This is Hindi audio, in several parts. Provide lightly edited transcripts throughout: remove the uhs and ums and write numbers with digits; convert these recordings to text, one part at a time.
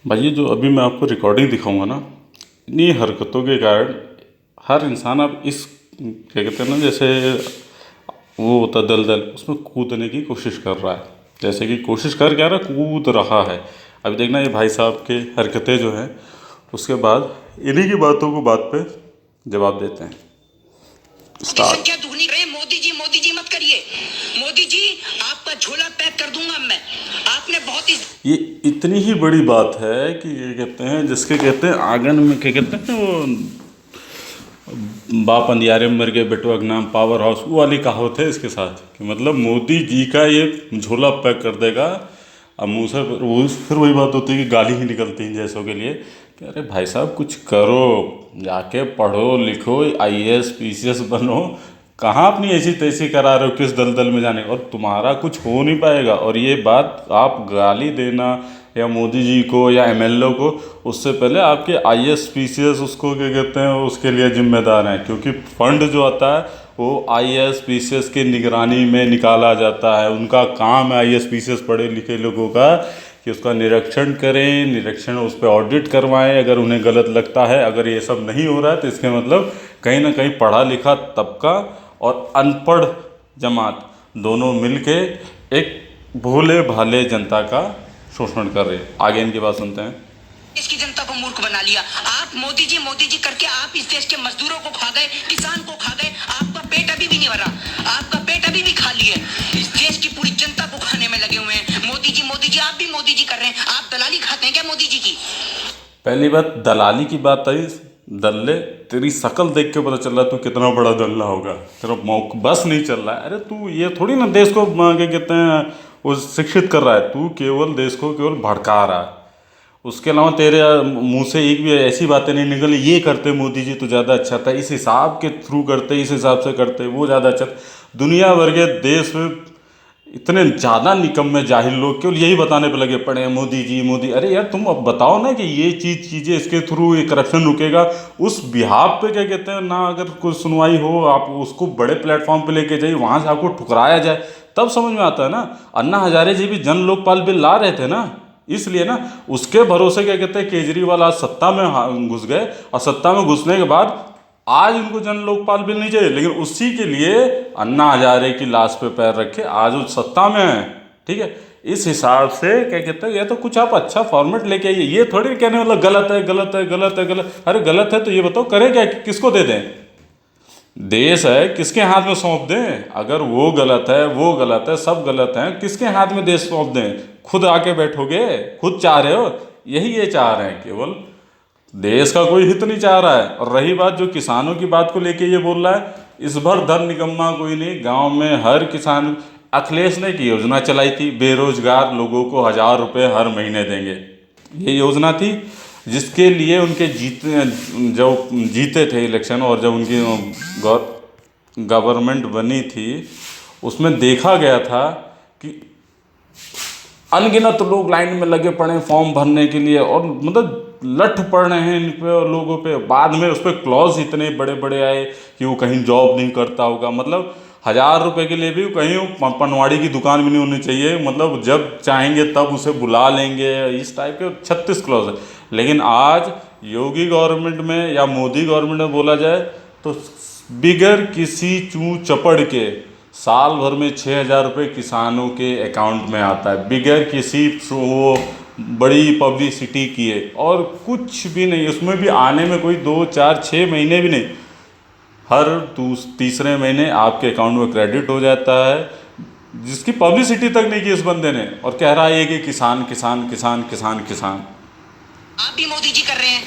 भाई ये जो अभी मैं आपको रिकॉर्डिंग दिखाऊंगा ना, इन्हीं हरकतों के कारण हर इंसान अब इस क्या कहते हैं ना, जैसे वो होता है दलदल, उसमें कूदने की कोशिश कर रहा है। जैसे कि कोशिश कर क्या रहा है, कूद रहा है। अभी देखना ये भाई साहब के हरकतें जो हैं, उसके बाद इन्हीं की बातों को बात पे जवाब देते हैं। स्टार्ट। संख्या दुगनी करे। मोदी जी मत करिए। मोदी जी आपका झोला पैक कर दूंगा मैं। आपने बहुत ही ये इतनी ही बड़ी बात है कि ये कहते हैं, जिसके कहते हैं आंगन में क्या कहते हैं वो, बाप अंधियारे में मर गए बेटवा का नाम पावर हाउस, वो वाली कहावत है इसके साथ कि मतलब मोदी जी का ये झोला पैक कर देगा। अब मुँह से वो फिर वही बात होती है कि गाली ही निकलती है जैसों के लिए कि अरे भाई साहब कुछ करो, जाके पढ़ो लिखो, आईएएस पीसीएस बनो। कहाँ अपनी ऐसी तैसी करा रहे हो, किस दलदल में जाने, और तुम्हारा कुछ हो नहीं पाएगा। और ये बात आप गाली देना या मोदी जी को या एमएलए को, उससे पहले आपके आईएएस पीसीएस उसको क्या कहते हैं, उसके लिए जिम्मेदार हैं। क्योंकि फंड जो आता है वो आईएएस पीसीएस की निगरानी में निकाला जाता है। उनका काम है आईएएस पीसीएस पढ़े लिखे लोगों का कि उसका निरीक्षण करें, निरीक्षण उस पर ऑडिट करवाएं अगर उन्हें गलत लगता है। अगर ये सब नहीं हो रहा है तो इसके मतलब कहीं ना कहीं पढ़ा लिखा तबका और अनपढ़ जमात दोनों मिलके एक भोले भाले जनता का शोषण कर रहे हैं। आगे इनकी बात सुनते हैं। इसकी जनता को मूर्ख बना लिया। आप मोदी जी करके आप इस देश के मजदूरों को खा गए, किसान को खा गए। आपका पेट अभी भी नहीं भरा। आपका पेट अभी भी खाली है। इस देश की पूरी जनता को खाने में लगे हुए हैं। मोदी जी आप भी मोदी जी कर रहे हैं। आप दलाली खाते हैं क्या मोदी जी की? पहली बात दलाली की बात आई, दल्ले तेरी शकल देख के पता चल रहा है तू कितना बड़ा दल्ला होगा। तेरा मौक बस नहीं चल रहा है। अरे तू ये थोड़ी ना देश को क्या कहते हैं वो शिक्षित कर रहा है, तू केवल देश को केवल भड़का रहा है। उसके अलावा तेरे मुंह से एक भी ऐसी बातें नहीं निकली ये करते मोदी जी तो ज़्यादा अच्छा था, इस हिसाब के थ्रू करते, इस हिसाब से करते वो ज़्यादा अच्छा था। दुनिया भर के देश में इतने ज़्यादा निकम्मे जाहिल लोग केवल यही बताने पे लगे पड़े हैं मोदी जी मोदी। अरे यार तुम अब बताओ ना कि ये चीज़ें इसके थ्रू ये करप्शन रुकेगा। उस बिहाफ पे क्या कहते हैं ना, अगर कोई सुनवाई हो आप उसको बड़े प्लेटफॉर्म पे लेके जाइए, वहाँ से आपको ठुकराया जाए तब समझ में आता है ना। अन्ना हजारे जी भी जन लोकपाल बिल ला रहे थे ना, इसलिए ना उसके भरोसे क्या कहते हैं केजरीवाल आज सत्ता में घुस गए। और सत्ता में घुसने के बाद आज उनको जन लोकपाल बिल नहीं चाहिए, लेकिन उसी के लिए अन्ना हजारे की लाश पे पैर रखे आज वो सत्ता में है। ठीक है, इस हिसाब से क्या कहते हैं, ये तो कुछ आप अच्छा फॉर्मेट लेके आइए। ये थोड़ी कहने वाला गलत है गलत है गलत है गलत। अरे गलत है तो ये बताओ करें क्या, किसको दे दें? देश है किसके हाथ में सौंप दें? अगर वो गलत है वो गलत है सब गलत हैं, किसके हाथ में देश सौंप दें? खुद आके बैठोगे? खुद चाह रहे हो? यही ये चाह रहे हैं, केवल देश का कोई हित नहीं चाह रहा है। और रही बात जो किसानों की बात को लेके ये बोल रहा है, इस भर धर निकम्मा कोई नहीं। गांव में हर किसान, अखिलेश ने की योजना चलाई थी बेरोजगार लोगों को 1,000 रुपये हर महीने देंगे। ये योजना थी जिसके लिए उनके जब जीते थे इलेक्शन और जब उनकी गवर्नमेंट बनी थी, उसमें देखा गया था कि अनगिनत लोग लाइन में लगे पड़े फॉर्म भरने के लिए और मतलब लठ पड़ रहे हैं इन पे और लोगों पे। बाद में उस पर क्लॉज इतने बड़े बड़े आए कि वो कहीं जॉब नहीं करता होगा, मतलब 1,000 रुपये के लिए भी कहीं पनवाड़ी की दुकान भी नहीं होनी चाहिए, मतलब जब चाहेंगे तब उसे बुला लेंगे, इस टाइप के 36 क्लॉज है। लेकिन आज योगी गवर्नमेंट में या मोदी गवर्नमेंट में बोला जाए तो बिगर किसी चूं चपड़ के साल भर में 6,000 रुपये किसानों के अकाउंट में आता है, बिगर किसी वो बड़ी पब्लिसिटी किए। और कुछ भी नहीं, उसमें भी आने में कोई 2 4 6 महीने भी नहीं, हर तीसरे महीने आपके अकाउंट में क्रेडिट हो जाता है, जिसकी पब्लिसिटी तक नहीं की इस बंदे ने। और कह रहा है कि किसान किसान किसान किसान किसान। आप भी मोदी जी कर रहे हैं।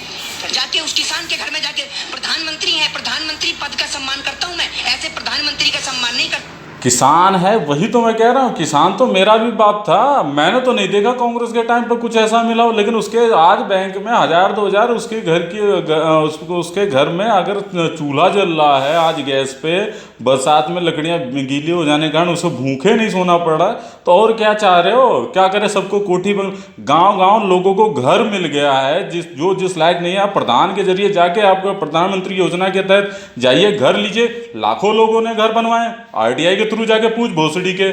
जाके उस किसान के घर में जाके, प्रधानमंत्री है, प्रधानमंत्री पद का सम्मान करता हूं मैं, ऐसे प्रधानमंत्री का सम्मान नहीं करता। किसान है वही तो मैं कह रहा हूँ, किसान तो मेरा भी बाप था। मैंने तो नहीं देखा कांग्रेस के टाइम पर कुछ ऐसा मिला हो, लेकिन उसके आज बैंक में 1,000 2,000 उसके घर की उसके घर में अगर चूल्हा जल रहा है आज गैस पे, बरसात में लकड़ियाँ गीली हो जाने के कारण उसे भूखे नहीं सोना पड़ रहा है, तो और क्या चाह रहे हो? क्या करें, सबको कोठी बन, गाँव गाँव लोगों को घर मिल गया है। जिस लायक नहीं है, आप प्रधान के जरिए जाके आपको प्रधानमंत्री योजना के तहत जाइए घर लीजिए। लाखों लोगों ने घर बनवाए, आरटीआई के थ्रू जाके पूछ भोसड़ी के,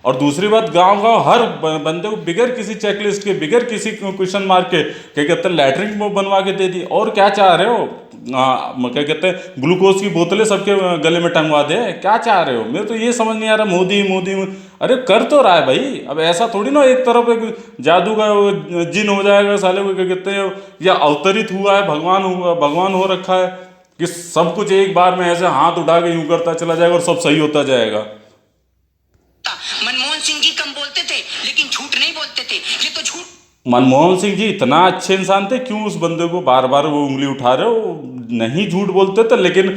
और दूसरी बात, गांव गांव हर बंदे को बिगर किसी चेकलिस्ट के, बिगर किसी क्वेश्चन मार्क के, क्या कहते हैं, लैटरिन वो बनवा के दे दी। और क्या चाह रहे हो? क्या कहते हैं, ग्लूकोज की बोतलें सबके गले में टंगवा दे? क्या चाह रहे हो? मेरे तो ये समझ नहीं आ रहा। मोदी मोदी अरे कर तो रहा है भाई। अब ऐसा थोड़ी ना एक तरफ एक जादू का जिन हो जाएगा साले को, क्या कहते हैं, या अवतरित हुआ है, भगवान हो रखा है कि सब कुछ एक बार में ऐसे हाथ उठा के यूं करता चला जाएगा और सब सही होता जाएगा। मनमोहन सिंह जी कम बोलते थे लेकिन झूठ नहीं बोलते थे, ये तो झूठ। मनमोहन सिंह जी इतना अच्छे इंसान थे, क्यों उस बंदे को बार बार वो उंगली उठा रहे हो? नहीं झूठ बोलते थे, लेकिन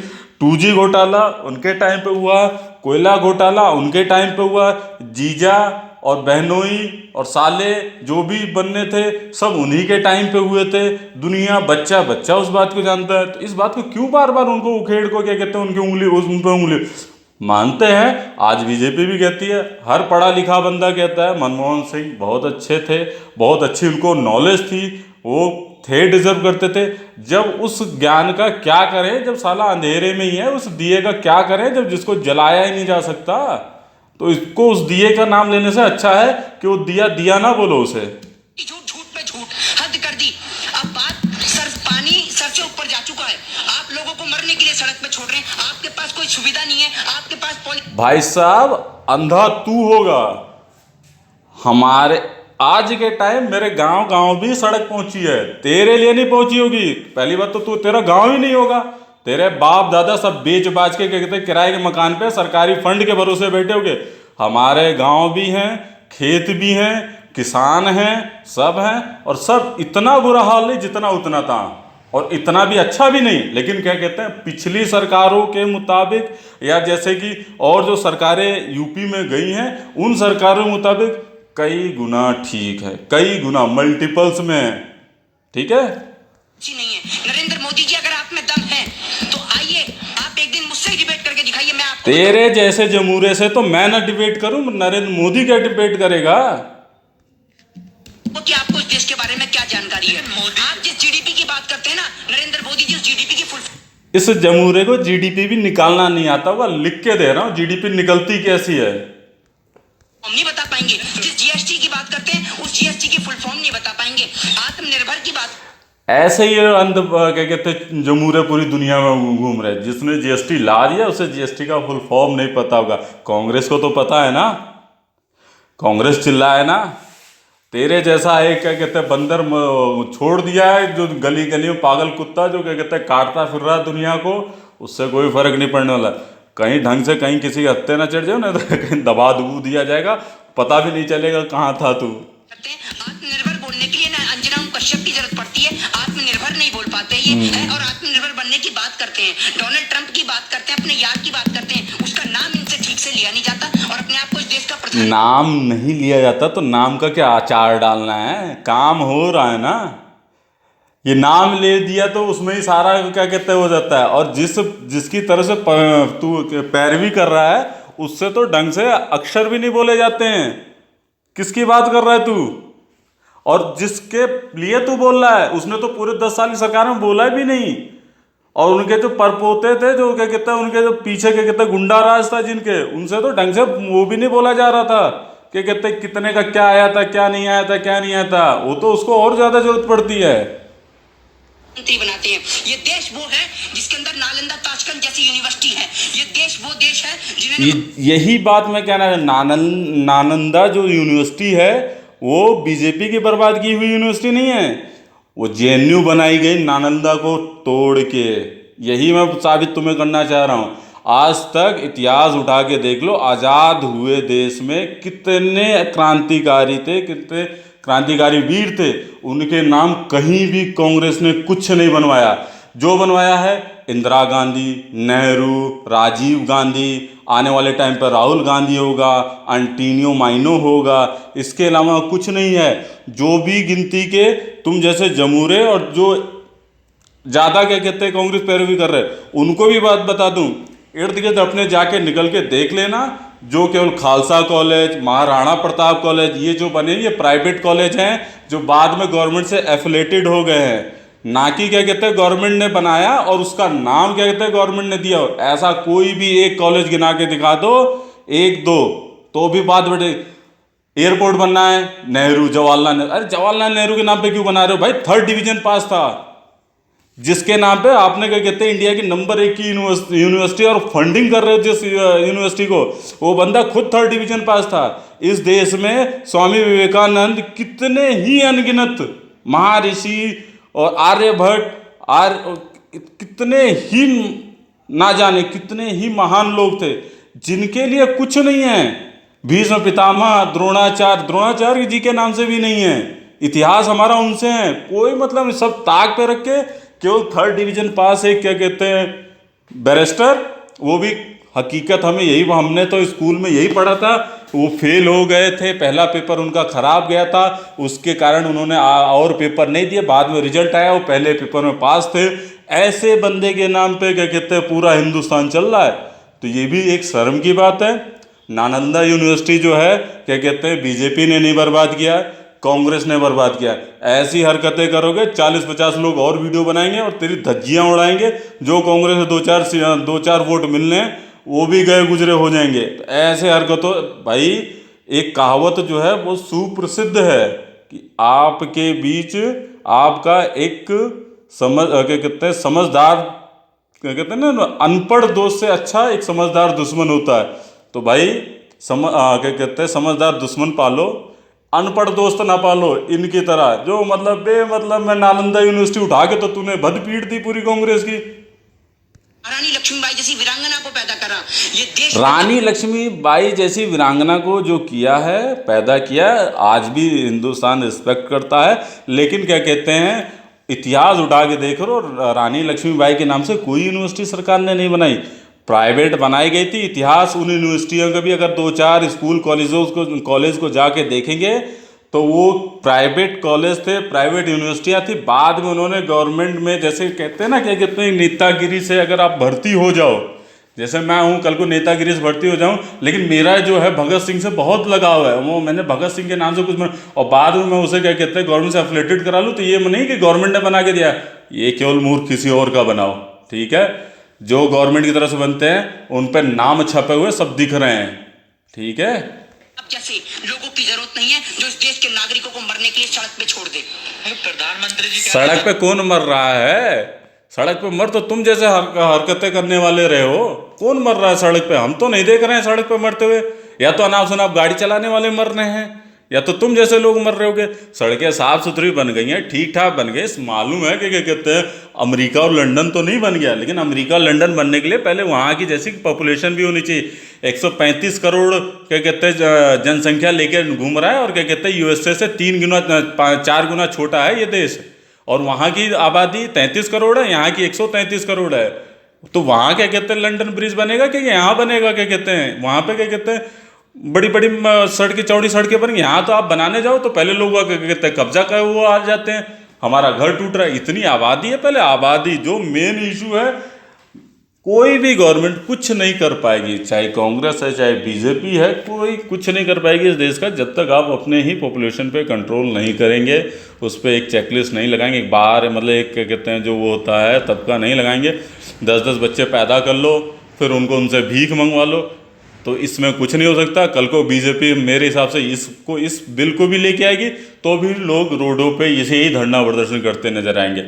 2G घोटाला उनके टाइम पे हुआ, कोयला घोटाला उनके टाइम पे हुआ, जीजा और बहनोई और साले जो भी बनने थे सब उन्हीं के टाइम पे हुए थे। दुनिया बच्चा बच्चा उस बात को जानता है। तो इस बात को क्यों बार बार उनको उखेड़ को, क्या कहते हैं, उनकी उंगली उन पे उंगली मानते हैं? आज बीजेपी भी कहती है, हर पढ़ा लिखा बंदा कहता है मनमोहन सिंह बहुत अच्छे थे, बहुत अच्छी उनको नॉलेज थी, वो थे, डिजर्व करते थे। जब उस ज्ञान का क्या करें, जब साला अंधेरे में ही है, उस दिए का क्या करें जब जिसको जलाया ही नहीं जा सकता? तो इसको उस दिए का नाम लेने से अच्छा है कि वो दिया दिया ना बोलो उसे। झूठ झूठ पे झूठ, हद कर दी। अब बात पानी सर से ऊपर जा चुका है। आप लोगों को मरने के लिए सड़क पे छोड़ रहे हैं, आपके पास कोई सुविधा नहीं है, आपके पास भाई साहब, अंधा तू होगा। हमारे आज के टाइम मेरे गांव भी सड़क पहुंची है, तेरे लिए नहीं पहुंची होगी। पहली बात तो तेरा गांव ही नहीं होगा, तेरे बाप दादा सब बेच बाच के, क्या कहते हैं, किराए के मकान पे सरकारी फंड के भरोसे बैठे होगे। हमारे गांव भी हैं, खेत भी हैं, किसान हैं, सब हैं, और सब इतना बुरा हाल नहीं जितना उतना था, और इतना भी अच्छा भी नहीं। लेकिन क्या कहते हैं, पिछली सरकारों के मुताबिक, या जैसे कि और जो सरकारें यूपी में गई हैं उन सरकारों के मुताबिक कई गुना ठीक है, कई गुना मल्टीपल्स में है। ठीक है, नहीं है। नरेंद्र मोदी जी, अगर आप में दम है तो आइए, आप एक दिन मुझसे डिबेट करके दिखाइए, मैं आपको। तेरे जैसे जमूरे से तो मैं ना डिबेट करूं, नरेंद्र मोदी क्या डिबेट करेगा? कि आपको इस देश के बारे में क्या जानकारी है? आप जिस जीडीपी की बात करते हैं ना, नरेंद्र मोदी जी उस जीडीपी की फुल। इस जमूरे को जीडीपी भी निकालना नहीं आता होगा, लिख के दे रहा हूं, जीडीपी निकलती कैसी है हम नहीं बता पाएंगे। जिस जीएसटी की बात करते हैं उस जीएसटी की फुल फॉर्म नहीं बता पाएंगे। आत्मनिर्भर की बात, ऐसे ही अंध, क्या कहते हैं, जमूरे पूरी दुनिया में घूम रहे। जिसने जीएसटी ला दिया उसे जीएसटी का फुल फॉर्म नहीं पता होगा। कांग्रेस को तो पता है ना, कांग्रेस चिल्लाए ना। तेरे जैसा एक, क्या कहते हैं, बंदर छोड़ दिया है, जो गली गली में पागल कुत्ता, जो क्या कहते हैं, काटता फिर रहा दुनिया को, उससे कोई फर्क नहीं पड़ने वाला। कहीं ढंग से कहीं किसी के हत्थे ना चढ़ जाओ ना, तो कहीं दबा दबू दिया जाएगा, पता भी नहीं चलेगा कहाँ था तू। आत्मनिर्भर बोलने के लिए ना अंजना कश्यप की जरूरत पड़ती है। आत्मनिर्भर नहीं बोल पाते ये है, और आत्मनिर्भर बनने की बात करते हैं, डोनाल्ड ट्रंप की बात करते हैं, अपने यार की बात करते हैं, उसका नाम इनसे ठीक से लिया नहीं जाता, और अपने आप को इस देश का प्रधान नाम नहीं लिया जाता तो नाम का क्या आचार डालना है? काम हो रहा है ना, ये नाम ले दिया तो उसमें ही सारा, क्या कहते हैं, हो जाता है। और जिसकी तरह से तू पैरवी कर रहा है उससे तो ढंग से अक्षर भी नहीं बोले जाते हैं। किसकी बात कर रहा है तू? और जिसके लिए तू बोल रहा है उसने तो पूरे 10 साल की सरकार में बोला भी नहीं। और उनके जो परपोते थे, जो क्या कहते हैं, उनके जो पीछे, क्या कहते हैं, गुंडा राज था जिनके, उनसे तो ढंग से वो भी नहीं बोला जा रहा था। क्या कहते हैं, कितने का क्या आया था, क्या नहीं आया था, क्या नहीं आया था। वो तो उसको और ज्यादा जरूरत पड़ती है। मंत्री बनाते हैं। ये देश वो है जिसके अंदर नालंदा ताशकंद जैसी यूनिवर्सिटी है। ये देश वो देश है जिन्हें यही बात मैं कहना है। नालंदा जो यूनिवर्सिटी है वो बीजेपी की बर्बाद की हुई यूनिवर्सिटी नहीं है, वो जेएनयू बनाई गई नालंदा को तोड़ के। यही मैं साबित तुम्हें करना चाह रहा हूँ। आज तक इतिहास उठा के देख लो, आज़ाद हुए देश में कितने क्रांतिकारी थे, कितने क्रांतिकारी वीर थे, उनके नाम कहीं भी कांग्रेस ने कुछ नहीं बनवाया। जो बनवाया है इंदिरा गांधी, नेहरू, राजीव गांधी, आने वाले टाइम पर राहुल गांधी होगा, एंटोनियो माइनो होगा, इसके अलावा कुछ नहीं है। जो भी गिनती के तुम जैसे जमूरे और जो ज़्यादा, क्या कहते हैं, कांग्रेस पैरवी कर रहे, उनको भी बात बता दूं, इर्द गिर्द अपने जाके निकल के देख लेना। जो केवल खालसा कॉलेज, महाराणा प्रताप कॉलेज, ये जो बने, ये प्राइवेट कॉलेज हैं जो बाद में गवर्नमेंट से एफिलेटेड हो गए हैं, ना कि, क्या कहते हैं, गवर्नमेंट ने बनाया और उसका नाम, क्या कहते हैं, गवर्नमेंट ने दिया। ऐसा कोई भी एक कॉलेज गिना के दिखा दो, एक दो, तो भी बात बड़े, एयरपोर्ट बनना है, नेहरू जवाहरलाल नेहरू, अरे जवाहरलाल नेहरू के नाम पे क्यों बना रहे हो भाई? 3rd डिवीजन पास था, जिसके नाम पे आपने क्या कहते हैं इंडिया की नंबर 1 की यूनिवर्सिटी और फंडिंग कर रहे हो जिस यूनिवर्सिटी को, वो बंदा खुद 3rd डिवीजन पास था। इस देश में स्वामी विवेकानंद कितने ही अनगिनत महर्षि और आर्यभट्ट कितने ही ना जाने कितने ही महान लोग थे जिनके लिए कुछ नहीं है। भीष्म पितामह, द्रोणाचार्य जी के नाम से भी नहीं है। इतिहास हमारा उनसे है, कोई मतलब नहीं, सब ताक पे रख के केवल 3rd डिवीजन पास है क्या कहते हैं बैरिस्टर, वो भी हकीकत हमने तो स्कूल में यही पढ़ा था, वो फेल हो गए थे, पहला पेपर उनका खराब गया था, उसके कारण उन्होंने और पेपर नहीं दिए, बाद में रिजल्ट आया, वो पहले पेपर में पास थे। ऐसे बंदे के नाम पे क्या कहते हैं पूरा हिंदुस्तान चल रहा है, तो ये भी एक शर्म की बात है। नालंदा यूनिवर्सिटी जो है क्या कहते हैं बीजेपी ने नहीं बर्बाद किया, कांग्रेस ने बर्बाद किया। ऐसी हरकतें करोगे 40-50 लोग और वीडियो बनाएंगे और तेरी धज्जियां उड़ाएंगे, जो कांग्रेस से दो चार वोट मिलने हैं वो भी गए गुजरे हो जाएंगे। तो ऐसे हरकतों, भाई एक कहावत जो है वो सुप्रसिद्ध है कि आपके बीच आपका एक क्या कहते हैं समझदार, क्या कहते हैं ना, अनपढ़ दोस्त से अच्छा एक समझदार दुश्मन होता है। तो भाई क्या कहते हैं समझदार दुश्मन पालो, अनपढ़ दोस्त ना पालो इनकी तरह, जो मतलब बेमतलब में नालंदा यूनिवर्सिटी उठा के तो तूने भद पीट दी पूरी कांग्रेस की। रानी लक्ष्मीबाई जैसी वीरांगना को पैदा करा ये देश। रानी लक्ष्मीबाई जैसी वीरांगना को जो किया है, पैदा किया, आज भी हिंदुस्तान रिस्पेक्ट करता है। लेकिन क्या कहते हैं इतिहास उठा के देख लो, रानी लक्ष्मीबाई के नाम से कोई यूनिवर्सिटी सरकार ने नहीं बनाई, प्राइवेट बनाई गई थी। इतिहास उन यूनिवर्सिटियों का भी अगर 2-4 स्कूल कॉलेज को जाके देखेंगे तो वो प्राइवेट कॉलेज थे, प्राइवेट यूनिवर्सिटियां थी। बाद में उन्होंने गवर्नमेंट में, जैसे कहते हैं ना क्या कहते हैं नेतागिरी से अगर आप भर्ती हो जाओ, जैसे मैं हूँ कल को नेतागिरी से भर्ती हो जाऊँ, लेकिन मेरा जो है भगत सिंह से बहुत लगाव है, वो मैंने भगत सिंह के नाम से कुछ और बाद में मैं उसे क्या कहते हैं गवर्नमेंट से एफिलेटेड करा लूँ, तो ये नहीं कि गवर्नमेंट ने बना के दिया, ये केवल मूर्ख किसी और का बनाओ। ठीक है, जो गवर्नमेंट की तरफ से बनते हैं उन पर नाम छपे हुए सब दिख रहे हैं। ठीक है, अब जैसे लोगों की जरूरत नहीं है जो इस देश के नागरिकों को मरने के लिए सड़क पे छोड़ दे। प्रधानमंत्री जी सड़क पे कौन मर रहा है? सड़क पे मर तो तुम जैसे हरकतें करने वाले रहे हो। कौन मर रहा है सड़क पे? हम तो नहीं देख रहे हैं सड़क पे मरते हुए। या तो अनाप शनाप गाड़ी चलाने वाले मर रहे हैं, या तो तुम जैसे लोग मर रहे होगे। सड़कें साफ सुथरी बन गई हैं, ठीक ठाक बन गई। मालूम है कि क्या कहते हैं अमेरिका और लंदन तो नहीं बन गया, लेकिन अमेरिका और लंदन बनने के लिए पहले वहाँ की जैसी पॉपुलेशन भी होनी चाहिए। 135 करोड़ क्या कहते हैं जनसंख्या लेकर घूम रहा है, और क्या कहते हैं यूएसए से 4 गुना छोटा है ये देश, और वहाँ की आबादी 33 करोड़ है, यहाँ की 133 करोड़ है। तो वहाँ क्या कहते हैं लंदन ब्रिज बनेगा कि यहाँ बनेगा? क्या कहते हैं वहाँ पे क्या कहते हैं बड़ी बड़ी सड़कें, चौड़ी सड़कें बन, यहाँ तो आप बनाने जाओ तो पहले लोग क्या कहते हैं कब्जा कर वो आ जाते हैं, हमारा घर टूट रहा है। इतनी आबादी है, पहले आबादी जो मेन इशू है। कोई भी गवर्नमेंट कुछ नहीं कर पाएगी, चाहे कांग्रेस है चाहे बीजेपी है, कोई कुछ नहीं कर पाएगी इस देश का जब तक आप अपने ही पॉपुलेशन पे कंट्रोल नहीं करेंगे, उस पर एक चेकलिस्ट नहीं लगाएंगे, एक बार मतलब एक क्या कहते हैं जो वो होता है तबका नहीं लगाएंगे। 10-10 बच्चे पैदा कर लो, फिर उनको उनसे भीख मंगवा लो, तो इसमें कुछ नहीं हो सकता। कल को बीजेपी मेरे हिसाब से इस बिल को भी लेके आएगी तो भी लोग रोडों पे इसे ही धरना प्रदर्शन करते नजर आएंगे।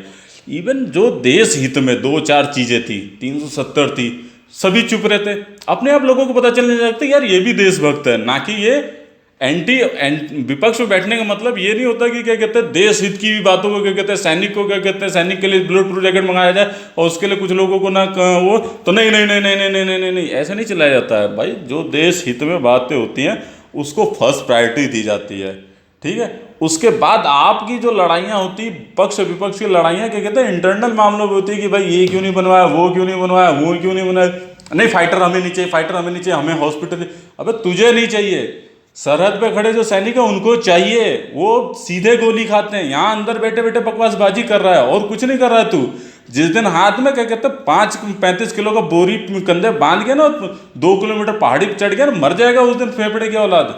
इवन जो देश हित में 2-4 चीज़ें थी, 370 थी, सभी चुप रहते। अपने आप लोगों को पता चलने लगता है यार ये भी देशभक्त है, ना कि ये विपक्ष में बैठने का मतलब ये नहीं होता कि क्या कहते हैं देश हित की भी बातों को क्या कहते हैं सैनिक को क्या कहते हैं सैनिक के लिए बुलेट प्रूफ जैकेट मंगाया जाए और उसके लिए कुछ लोगों को ना वो तो नहीं नहीं नहीं नहीं नहीं नहीं नहीं नहीं नहीं ऐसे नहीं चलाया जाता है भाई। जो देश हित में बातें होती हैं उसको फर्स्ट प्रायोरिटी दी जाती है, ठीक है। उसके बाद आपकी जो लड़ाइयाँ होती, पक्ष विपक्ष की लड़ाइयाँ क्या कहते हैं इंटरनल मामलों में होती है कि भाई ये क्यों नहीं बनवाया, वो क्यों नहीं बनवाया, वो क्यों नहीं बनाया, नहीं फाइटर हमें नहीं चाहिए, फाइटर हमें नहीं चाहिए, हमें हॉस्पिटल। अबे तुझे नहीं चाहिए, सरहद पे खड़े जो सैनिक है उनको चाहिए, वो सीधे गोली खाते हैं। यहाँ अंदर बैठे बैठे बकवासबाजी कर रहा है और कुछ नहीं कर रहा है तू। जिस दिन हाथ में क्या कहते हैं 35 किलो का बोरी कंधे बांध के ना 2 किलोमीटर पहाड़ी पे चढ़ गया ना, मर जाएगा उस दिन फेफड़े की औलाद।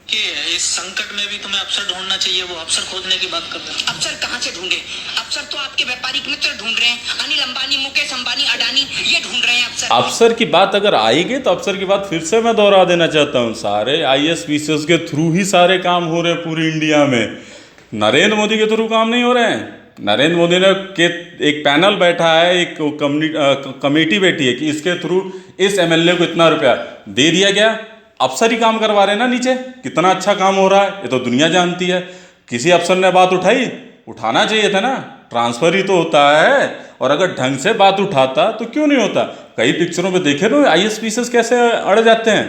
कि इस संकट में भी तुम्हें अवसर ढूंढना चाहिए, वो अवसर खोजने की बात करते हैं। अवसर कहाँ से ढूंढे? अवसर तो आपके व्यापारिक मित्र ढूंढ रहे हैं, अनिल अंबानी, मुकेश अंबानी, अडानी, ये ढूंढ रहे हैं अवसर। अफसर की बात अगर आएगी तो अफसर की बात फिर से मैं दोहरा देना चाहता हूँ, सारे आईएएस पीसीएस के थ्रू ही सारे काम हो रहे हैं पूरी इंडिया में। नरेंद्र मोदी के थ्रू काम नहीं हो रहे हैं। नरेंद्र मोदी ने के एक पैनल बैठा है, एक कमेटी बैठी है कि इसके थ्रू इस एमएलए को इतना रुपया दे दिया गया। अफसर ही काम करवा रहे हैं ना नीचे, कितना अच्छा काम हो रहा है ये तो दुनिया जानती है। किसी अफसर ने बात उठाई, उठाना चाहिए था ना, ट्रांसफर ही तो होता है। और अगर ढंग से बात उठाता तो क्यों नहीं होता? कई पिक्चरों में देखे ना आईएएस पीसीएस कैसे अड़ जाते हैं,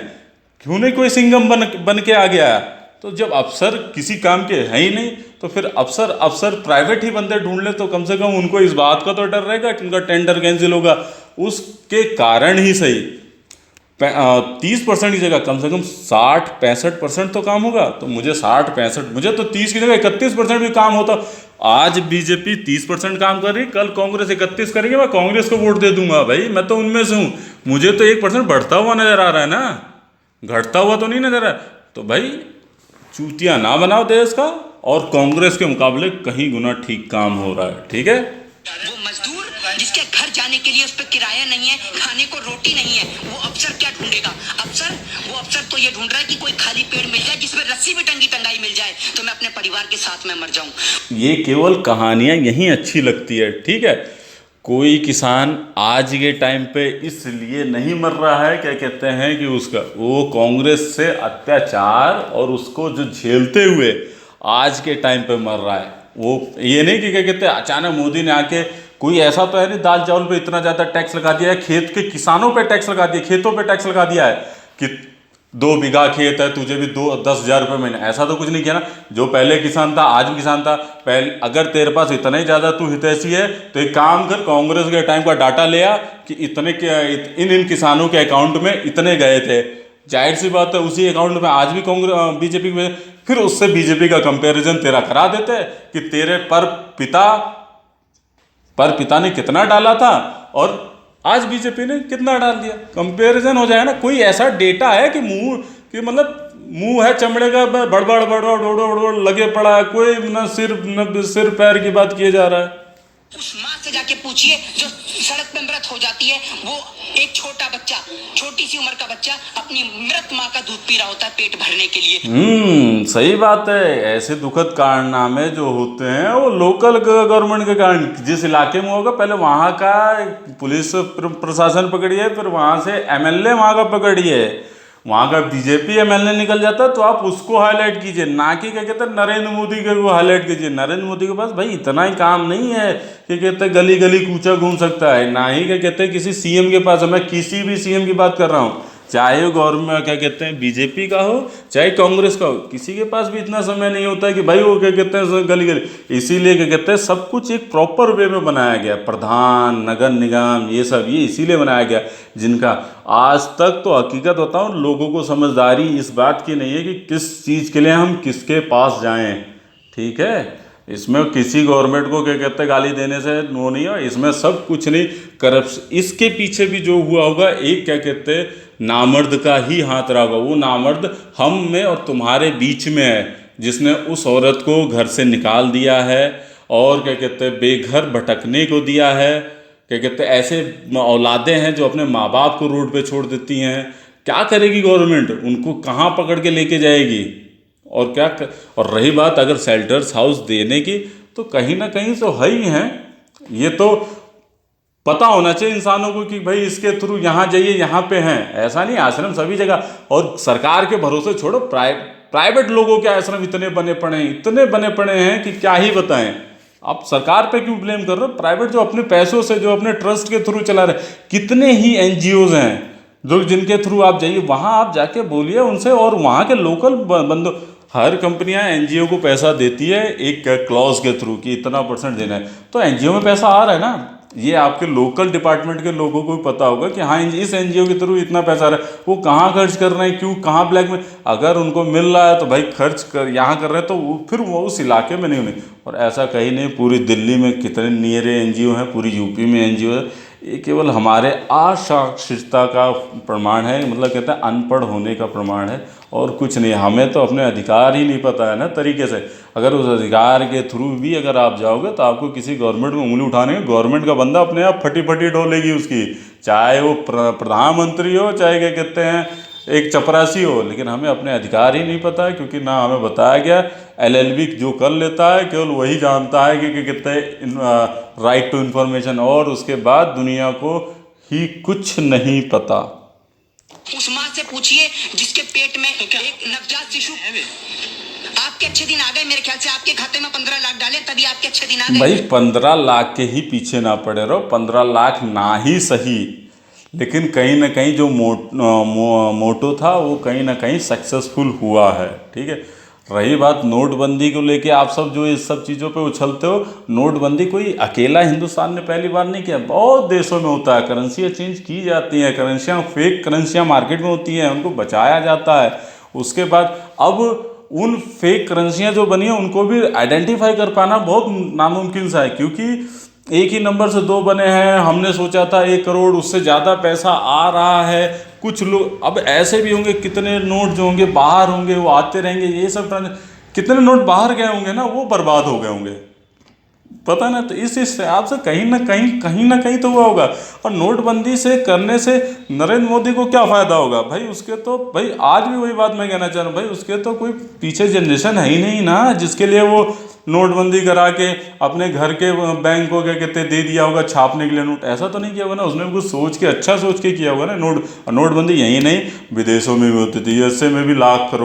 क्यों नहीं कोई सिंघम बन के आ गया। तो जब अफसर किसी काम के हैं ही नहीं तो फिर अफसर प्राइवेट ही बंदे ढूंढ ले तो कम से कम उनको इस बात का तो डर रहेगा कि उनका टेंडर कैंसिल होगा। उसके कारण ही सही 30% की जगह कम से कम 60-65% तो काम होगा। तो मुझे 60-65, मुझे तो 30 की जगह 31% भी काम होता। आज बीजेपी 30% काम कर रही, कल कांग्रेस 31 करेगी, मैं कांग्रेस को वोट दे दूंगा भाई, मैं तो उनमें से हूँ। मुझे तो 1% बढ़ता हुआ नजर आ रहा है ना, घटता हुआ तो नहीं नजर आ रहा। तो भाई चूतिया ना बनाओ देश का, और कांग्रेस के मुकाबले कहीं गुना ठीक काम हो रहा है। ठीक है, वो मजदूर जिसके घर जाने के लिए उस पर किराया नहीं है, खाने को रोटी नहीं है, वो अफसर क्या ढूंढेगा? वो अफसर तो ये ढूंढ रहा है कि कोई खाली पेड़ मिल जाए जिसमें रस्सी भी टंगाई मिल जाए तो मैं अपने परिवार के साथ में मर जाऊं। ये केवल कहानियां यहीं अच्छी लगती है। ठीक है, कोई किसान आज के टाइम पे इसलिए नहीं मर रहा है, क्या कहते हैं कि उसका वो कांग्रेस से अत्याचार और उसको जो झेलते हुए आज के टाइम पे मर रहा है। वो ये नहीं कि क्या कहते हैं अचानक मोदी ने आके, कोई ऐसा तो है नहीं दाल चावल पे इतना ज़्यादा टैक्स लगा दिया है, खेत के किसानों पे टैक्स लगा दिया, खेतों पे टैक्स लगा दिया है कि 2 बीघा खेत है तुझे भी 10,000 रुपये महीने। ऐसा तो कुछ नहीं किया ना। जो पहले किसान था आज भी किसान था। पहले अगर तेरे पास इतना ही ज़्यादा तू हितैषी है तो एक काम कर, कांग्रेस के टाइम का डाटा ले आ कि इतने इन किसानों के अकाउंट में इतने गए थे। जाहिर सी बात है उसी अकाउंट में आज भी कांग्रेस बीजेपी में, फिर उससे बीजेपी का कंपैरिजन तेरा करा देते हैं कि तेरे पर पिता ने कितना डाला था और आज बीजेपी ने कितना डाल दिया, कंपैरिजन हो जाए ना। कोई ऐसा डेटा है कि मुंह है चमड़े का, बड़बड़ लगे पड़ा है, कोई न सिर पैर की बात किए जा रहा है। उस माँ से जाके पूछिए जो सड़क पे मृत हो जाती है, वो एक छोटा बच्चा, छोटी सी उम्र का बच्चा अपनी मृत माँ का दूध पी रहा होता है पेट भरने के लिए। सही बात है। ऐसे दुखद कारनामे जो होते हैं वो लोकल गवर्नमेंट के कारण, जिस इलाके में होगा पहले वहाँ का पुलिस प्रशासन पकड़िए, फिर वहाँ से एमएलए वहाँ का पकड़िए, वहाँ का बीजेपी एमएलए निकल जाता है तो आप उसको हाईलाइट कीजिए, ना कि क्या कहते हैं नरेंद्र मोदी के को हाईलाइट कीजिए। नरेंद्र मोदी के पास भाई इतना ही काम नहीं है कि कहते हैं गली गली कूचा घूम सकता है, ना ही क्या कहते हैं किसी सीएम के पास। मैं किसी भी सीएम की बात कर रहा हूँ, चाहे वो गवर्नमेंट क्या कहते हैं बीजेपी का हो चाहे कांग्रेस का हो, किसी के पास भी इतना समय नहीं होता है कि भाई वो क्या कहते हैं गली गली। इसीलिए क्या कहते हैं सब कुछ एक प्रॉपर वे में बनाया गया, प्रधान, नगर निगम, ये सब ये इसीलिए बनाया गया, जिनका आज तक तो हकीकत बताऊं लोगों को समझदारी इस बात की नहीं है कि किस चीज़ के लिए हम किसके पास जाएं। ठीक है, इसमें किसी गवर्नमेंट को क्या कहते हैं गाली देने से वो नहीं है, इसमें सब कुछ नहीं करप्शन। इसके पीछे भी जो हुआ होगा एक क्या कहते हैं नामर्द का ही हाथ रहा होगा। वो नामर्द हम में और तुम्हारे बीच में है, जिसने उस औरत को घर से निकाल दिया है और क्या कहते हैं बेघर भटकने को दिया है। क्या कहते हैं ऐसे औलादें हैं जो अपने माँ बाप को रोड पे छोड़ देती हैं। क्या करेगी गवर्नमेंट, उनको कहाँ पकड़ के लेके जाएगी? और और रही बात अगर शेल्टर्स हाउस देने की, तो कहीं ना कहीं तो है ही हैं। ये तो पता होना चाहिए इंसानों को कि भाई इसके थ्रू यहाँ जाइए, यहाँ पे हैं। ऐसा नहीं आश्रम सभी जगह, और सरकार के भरोसे छोड़ो, प्राइवेट लोगों के आश्रम इतने बने पड़े हैं कि क्या ही बताएं। आप सरकार पे क्यों ब्लेम कर रहे हो? प्राइवेट जो अपने पैसों से, जो अपने ट्रस्ट के थ्रू चला रहे, कितने ही एनजीओज हैं जो जिनके थ्रू आप जाइए, वहाँ आप जाके बोलिए उनसे, और वहाँ के लोकल बंदों, हर कंपनियां एनजीओ को पैसा देती है एक क्लॉज के थ्रू कि इतना % देना है, तो एनजीओ में पैसा आ रहा है ना। ये आपके लोकल डिपार्टमेंट के लोगों को भी पता होगा कि हाँ इस एनजीओ के थ्रू इतना पैसा आ रहा है, वो कहाँ खर्च कर रहे हैं, क्यों, कहाँ ब्लैक में। अगर उनको मिल रहा है तो भाई खर्च कर यहाँ कर रहे हैं, तो फिर वो उस इलाके में नहीं होने। और ऐसा कहीं नहीं, पूरी दिल्ली में कितने नियर एनजीओ हैं, पूरी यूपी में एनजीओ है। ये केवल हमारे अशिक्षितता का प्रमाण है, मतलब कहते हैं अनपढ़ होने का प्रमाण है और कुछ नहीं। हमें तो अपने अधिकार ही नहीं पता है ना तरीके से। अगर उस अधिकार के थ्रू भी अगर आप जाओगे तो आपको किसी गवर्नमेंट में उंगली उठाने के, गवर्नमेंट का बंदा अपने आप फटी फटी डोलेगी उसकी, चाहे वो प्रधानमंत्री हो, चाहे क्या कहते हैं एक चपरासी हो। लेकिन हमें अपने अधिकार ही नहीं पता है, क्योंकि ना हमें बताया गया। एलएलबी जो कर लेता है केवल वही जानता है कि कहते हैं राइट टू इन्फॉर्मेशन, और उसके बाद दुनिया को ही कुछ नहीं पता। उस माँ से पूछिए जिसके पेट में एक नवजात शिशु। आपके अच्छे दिन आ गए, मेरे ख्याल से आपके खाते में 15 लाख डाले तभी आपके अच्छे दिन आ गए। भाई 15 लाख के ही पीछे ना पड़े रहो, 15 लाख ना ही सही, लेकिन कहीं ना कहीं जो मोटो था वो कहीं ना कहीं सक्सेसफुल हुआ है। ठीक है, रही बात नोटबंदी को लेके, आप सब जो इस सब चीज़ों पे उछलते हो, नोटबंदी कोई अकेला हिंदुस्तान ने पहली बार नहीं किया, बहुत देशों में होता है। करेंसियाँ चेंज की जाती हैं, करेंसियाँ फेक करेंसियाँ मार्केट में होती हैं, उनको बचाया जाता है। उसके बाद अब उन फेक करेंसियाँ जो बनी हैं उनको भी आइडेंटिफाई कर पाना बहुत नामुमकिन सा है, क्योंकि एक ही नंबर से दो बने हैं। हमने सोचा था 1 करोड़, उससे ज़्यादा पैसा आ रहा है। कुछ लोग अब ऐसे भी होंगे, कितने नोट जो होंगे बाहर होंगे, वो आते रहेंगे, ये सब कितने नोट बाहर गए होंगे ना, वो बर्बाद हो गए होंगे, पता ना। तो इस हिसाब से कहीं ना कहीं तो हुआ होगा। और नोटबंदी से करने से नरेंद्र मोदी को क्या फ़ायदा होगा भाई? उसके तो भाई आज भी वही बात मैं कहना चाह रहा हूँ, भाई उसके तो कोई पीछे जनरेशन है ही नहीं ना, जिसके लिए वो नोटबंदी करा के अपने घर के बैंक को क्या कहते दे दिया होगा छापने के लिए नोट। ऐसा तो नहीं किया होगा ना उसने, कुछ सोच के अच्छा सोच के किया होगा ना। नोटबंदी यही नहीं, विदेशों में भी होती थी, यूएसए में भी लाख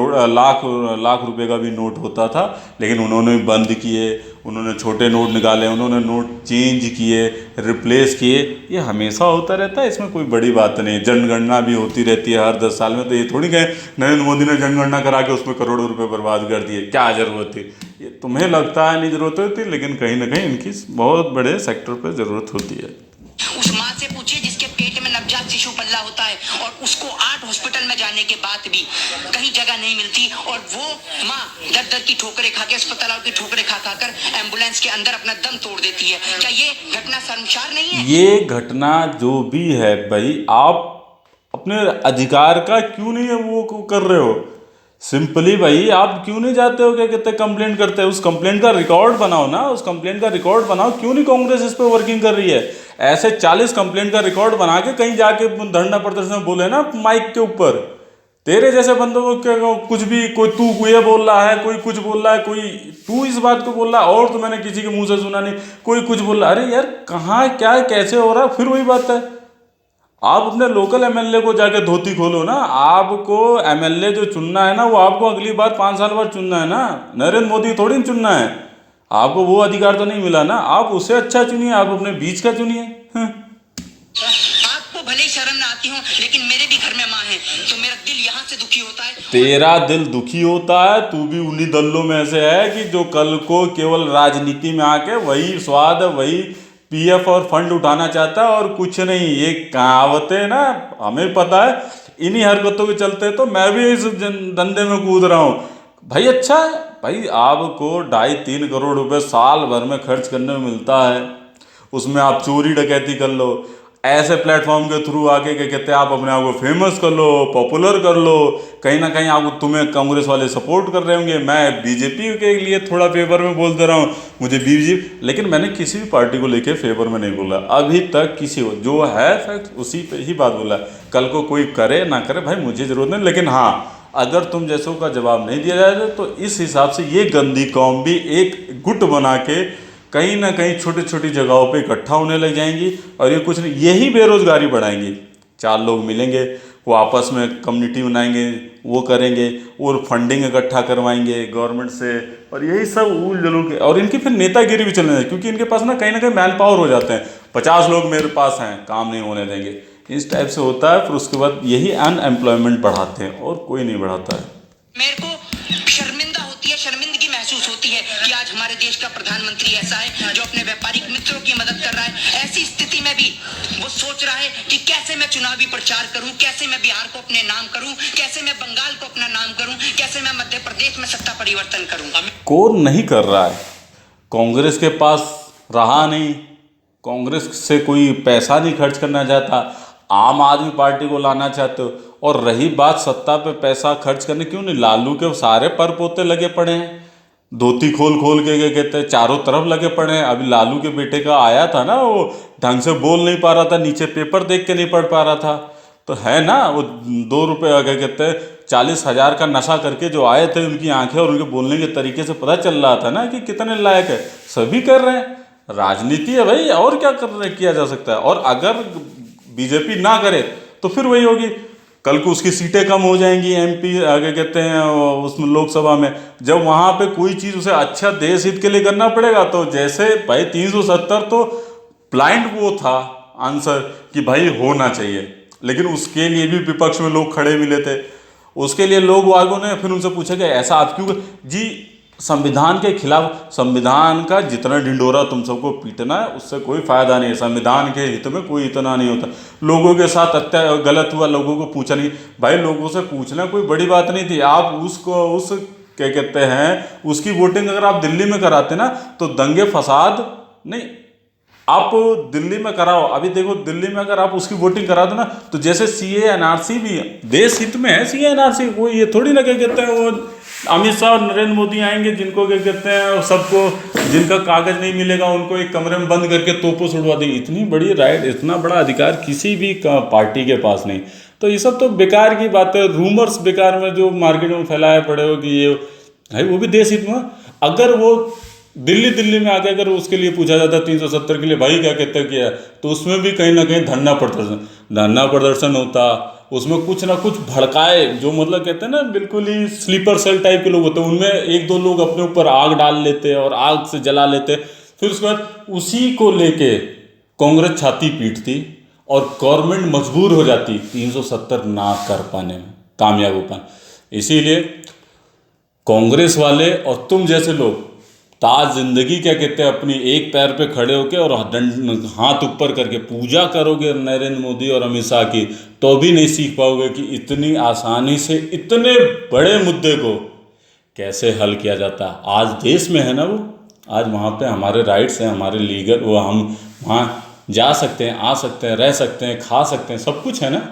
रुपए का भी नोट होता था, लेकिन उन्होंने बंद किए, उन्होंने छोटे नोट निकाले, उन्होंने नोट चेंज किए, रिप्लेस किए। ये हमेशा होता रहता है, इसमें कोई बड़ी बात नहीं। जनगणना भी होती रहती है हर 10 साल में, तो ये थोड़ी कहे नरेंद्र मोदी ने जनगणना करा के उसमें करोड़ों रुपए बर्बाद कर दिए, क्या ज़रूरत थी? ये तुम्हें लगता है नहीं ज़रूरत होती, लेकिन कहीं ना कहीं इनकी बहुत बड़े सेक्टर पर ज़रूरत होती है। उस माँ से पूछिए जिसके पेट में नवजात शिशु पल्ला होता है और उसको 8 हॉस्पिटल में जाने के बाद भी कहीं जगह नहीं मिलती, और वो माँ दर दर की ठोकरें खा के, अस्पतालों की ठोकरें खा खाकर एम्बुलेंस के अंदर अपना दम तोड़ देती है। क्या ये घटना शर्मसार नहीं है? ये घटना जो भी है भाई, आप अपने अधिकार का क्यों नहीं है वो कर रहे हो? सिंपली भाई आप क्यों नहीं जाते हो, क्या कहते हैं कंप्लेंट करते हैं, उस कंप्लेंट का रिकॉर्ड बनाओ ना, उस कंप्लेंट का रिकॉर्ड बनाओ। क्यों नहीं कांग्रेस इस पे वर्किंग कर रही है? ऐसे 40 कंप्लेंट का रिकॉर्ड बना के कहीं जाके धरना प्रदर्शन बोले ना माइक के ऊपर। तेरे जैसे बंदों को क्या कुछ भी, कोई तू ये बोल रहा है, कोई कुछ बोल रहा है, कोई तू इस बात को बोल रहा है, और तो मैंने किसी के मुंह से सुना नहीं, कोई कुछ बोल रहा है। अरे यार कहाँ क्या कैसे हो रहा है? फिर वही बात है, आप अपने लोकल एमएलए को जाके धोती खोलो ना। आपको एमएलए जो चुनना है ना, वो आपको अगली बार 5 साल बाद चुनना है ना, नरेंद्र मोदी थोड़ी चुनना है। आपको वो अधिकार तो नहीं मिला ना, आप उसे अच्छा चुनिए, आप अपने बीच का चुनिए। आपको भले ही शर्म ना आती हो, लेकिन मेरे भी घर में माँ है, तो मेरा दिल यहाँ से दुखी होता है। तेरा दिल दुखी होता है, तू भी उन्हीं दलों में से है कि जो कल को केवल राजनीति में आके वही स्वाद, वही पीएफ और फंड उठाना चाहता है और कुछ नहीं। ये कहावतें ना हमें पता है, इन्हीं हरकतों के चलते तो मैं भी इस धंधे में कूद रहा हूँ भाई। अच्छा है भाई, आपको 2.5-3 करोड़ रुपए साल भर में खर्च करने में मिलता है, उसमें आप चोरी डकैती कर लो, ऐसे प्लेटफॉर्म के थ्रू आके क्या कहते हैं आप अपने आप को फेमस कर लो, पॉपुलर कर लो। कहीं ना कहीं आपको, तुम्हें कांग्रेस वाले सपोर्ट कर रहे होंगे, मैं बीजेपी के लिए थोड़ा फेवर में बोल दे रहा हूँ, मुझे बीजेपी, लेकिन मैंने किसी भी पार्टी को लेके फेवर में नहीं बोला अभी तक। किसी को जो है फैक्ट उसी पे ही बात बोला। कल को कोई करे ना करे भाई मुझे ज़रूरत नहीं, लेकिन हाँ अगर तुम जैसों का जवाब नहीं दिया जाए तो इस हिसाब से ये गंदी कौम भी एक गुट बना के कहीं ना कहीं छोटी छोटी जगहों पे इकट्ठा होने लग जाएंगी, और ये कुछ नहीं, यही बेरोजगारी बढ़ाएंगी। 4 लोग मिलेंगे, वो आपस में कम्युनिटी बनाएंगे, वो करेंगे और फंडिंग इकट्ठा करवाएंगे गवर्नमेंट से, और यही सब उल जलूल के, और इनकी फिर नेतागिरी भी चलने लगी, क्योंकि इनके पास ना कहीं मैन पावर हो जाते हैं। 50 लोग मेरे पास हैं, काम नहीं होने देंगे, इस टाइप से होता है। फिर उसके बाद यही अनएम्प्लॉयमेंट बढ़ाते हैं, और कोई नहीं बढ़ाता है। मेरे को शर्मिंदा होती है, शर्मिंदगी महसूस होती है कि आज हमारे देश का प्रधानमंत्री ऐसा है जो अपने व्यापारिक मित्रों की मदद कर रहा है। ऐसी स्थिति में भी वो सोच रहा है कि कैसे मैं चुनावी प्रचार करूं, कैसे मैं बिहार को अपने नाम करूं, कैसे मैं बंगाल को अपना नाम करूं, कैसे मैं मध्य प्रदेश में सत्ता परिवर्तन करूं। कौन नहीं कर रहा है? कांग्रेस के पास रहा नहीं, कांग्रेस से कोई पैसा नहीं खर्च करना चाहता, आम आदमी पार्टी को लाना चाहते हो। और रही बात सत्ता पे पैसा खर्च करने, क्यों नहीं, लालू के सारे पर पोते लगे पड़े हैं, धोती खोल खोल के क्या कहते हैं चारों तरफ लगे पड़े हैं। अभी लालू के बेटे का आया था ना, वो ढंग से बोल नहीं पा रहा था, नीचे पेपर देख के नहीं पढ़ पा रहा था, तो है ना वो 2 रुपये क्या कहते हैं 40,000 का नशा करके जो आए थे, उनकी आंखें और उनके बोलने के तरीके से पता चल रहा था ना कि कितने लायक है। सभी कर रहे हैं, राजनीति है भाई, और क्या किया जा सकता है। और अगर बीजेपी ना करे तो फिर वही होगी, कल को उसकी सीटें कम हो जाएंगी एमपी आगे कहते हैं उसमें लोकसभा में। जब वहाँ पे कोई चीज़ उसे अच्छा देश हित के लिए करना पड़ेगा, तो जैसे भाई 370 तो ब्लाइंड वो था आंसर कि भाई होना चाहिए, लेकिन उसके लिए भी विपक्ष में लोग खड़े मिले थे। उसके लिए लोग वागों ने फिर उनसे पूछा कि ऐसा आप क्यों जी, संविधान के खिलाफ, संविधान का जितना ढिंडोरा तुम सबको पीटना है उससे कोई फायदा नहीं है, संविधान के हित में कोई इतना नहीं होता। लोगों के साथ गलत हुआ, लोगों को पूछा नहीं, भाई लोगों से पूछना कोई बड़ी बात नहीं थी। आप उसको उस क्या कहते हैं उसकी वोटिंग अगर आप दिल्ली में कराते ना, तो दंगे फसाद नहीं, आप दिल्ली में कराओ। अभी देखो दिल्ली में अगर आप उसकी वोटिंग करा दो ना, तो जैसे सीए एनआरसी भी देश हित में है, सीए एनआरसी वो ये थोड़ी ना क्या कहते हैं वो अमित शाह और नरेंद्र मोदी आएंगे जिनको क्या कहते हैं सबको जिनका कागज नहीं मिलेगा उनको एक कमरे में बंद करके तोपों छुड़वा दी। इतनी बड़ी राइट, इतना बड़ा अधिकार किसी भी पार्टी के पास नहीं। तो ये सब तो बेकार की बात है, रूमर्स बेकार में जो मार्केट में फैलाए पड़े हो कि ये भाई वो भी देश हित में। अगर वो दिल्ली में आके अगर उसके लिए पूछा जाता 370 के लिए भाई क्या कहते हैं किया, तो उसमें भी कहीं ना कहीं धरना प्रदर्शन होता, उसमें कुछ ना कुछ भड़काए जो मतलब कहते हैं ना बिल्कुल ही स्लीपर सेल टाइप के लोग होते हैं, उनमें 1-2 लोग अपने ऊपर आग डाल लेते और आग से जला लेते, फिर उसके बाद उसी को लेके कांग्रेस छाती पीटती और गवर्नमेंट मजबूर हो जाती 370 ना कर पाने में, कामयाब हो पाने। इसीलिए कांग्रेस वाले और तुम जैसे लोग ताज जिंदगी क्या कहते हैं अपनी एक पैर पे खड़े होके और हाथ ऊपर करके पूजा करोगे नरेंद्र मोदी और अमित शाह की, तो भी नहीं सीख पाओगे कि इतनी आसानी से इतने बड़े मुद्दे को कैसे हल किया जाता है। आज देश में है ना वो, आज वहाँ पे हमारे राइट्स हैं, हमारे लीगल वो, हम वहाँ जा सकते हैं, आ सकते हैं, रह सकते हैं, खा सकते हैं, सब कुछ है ना।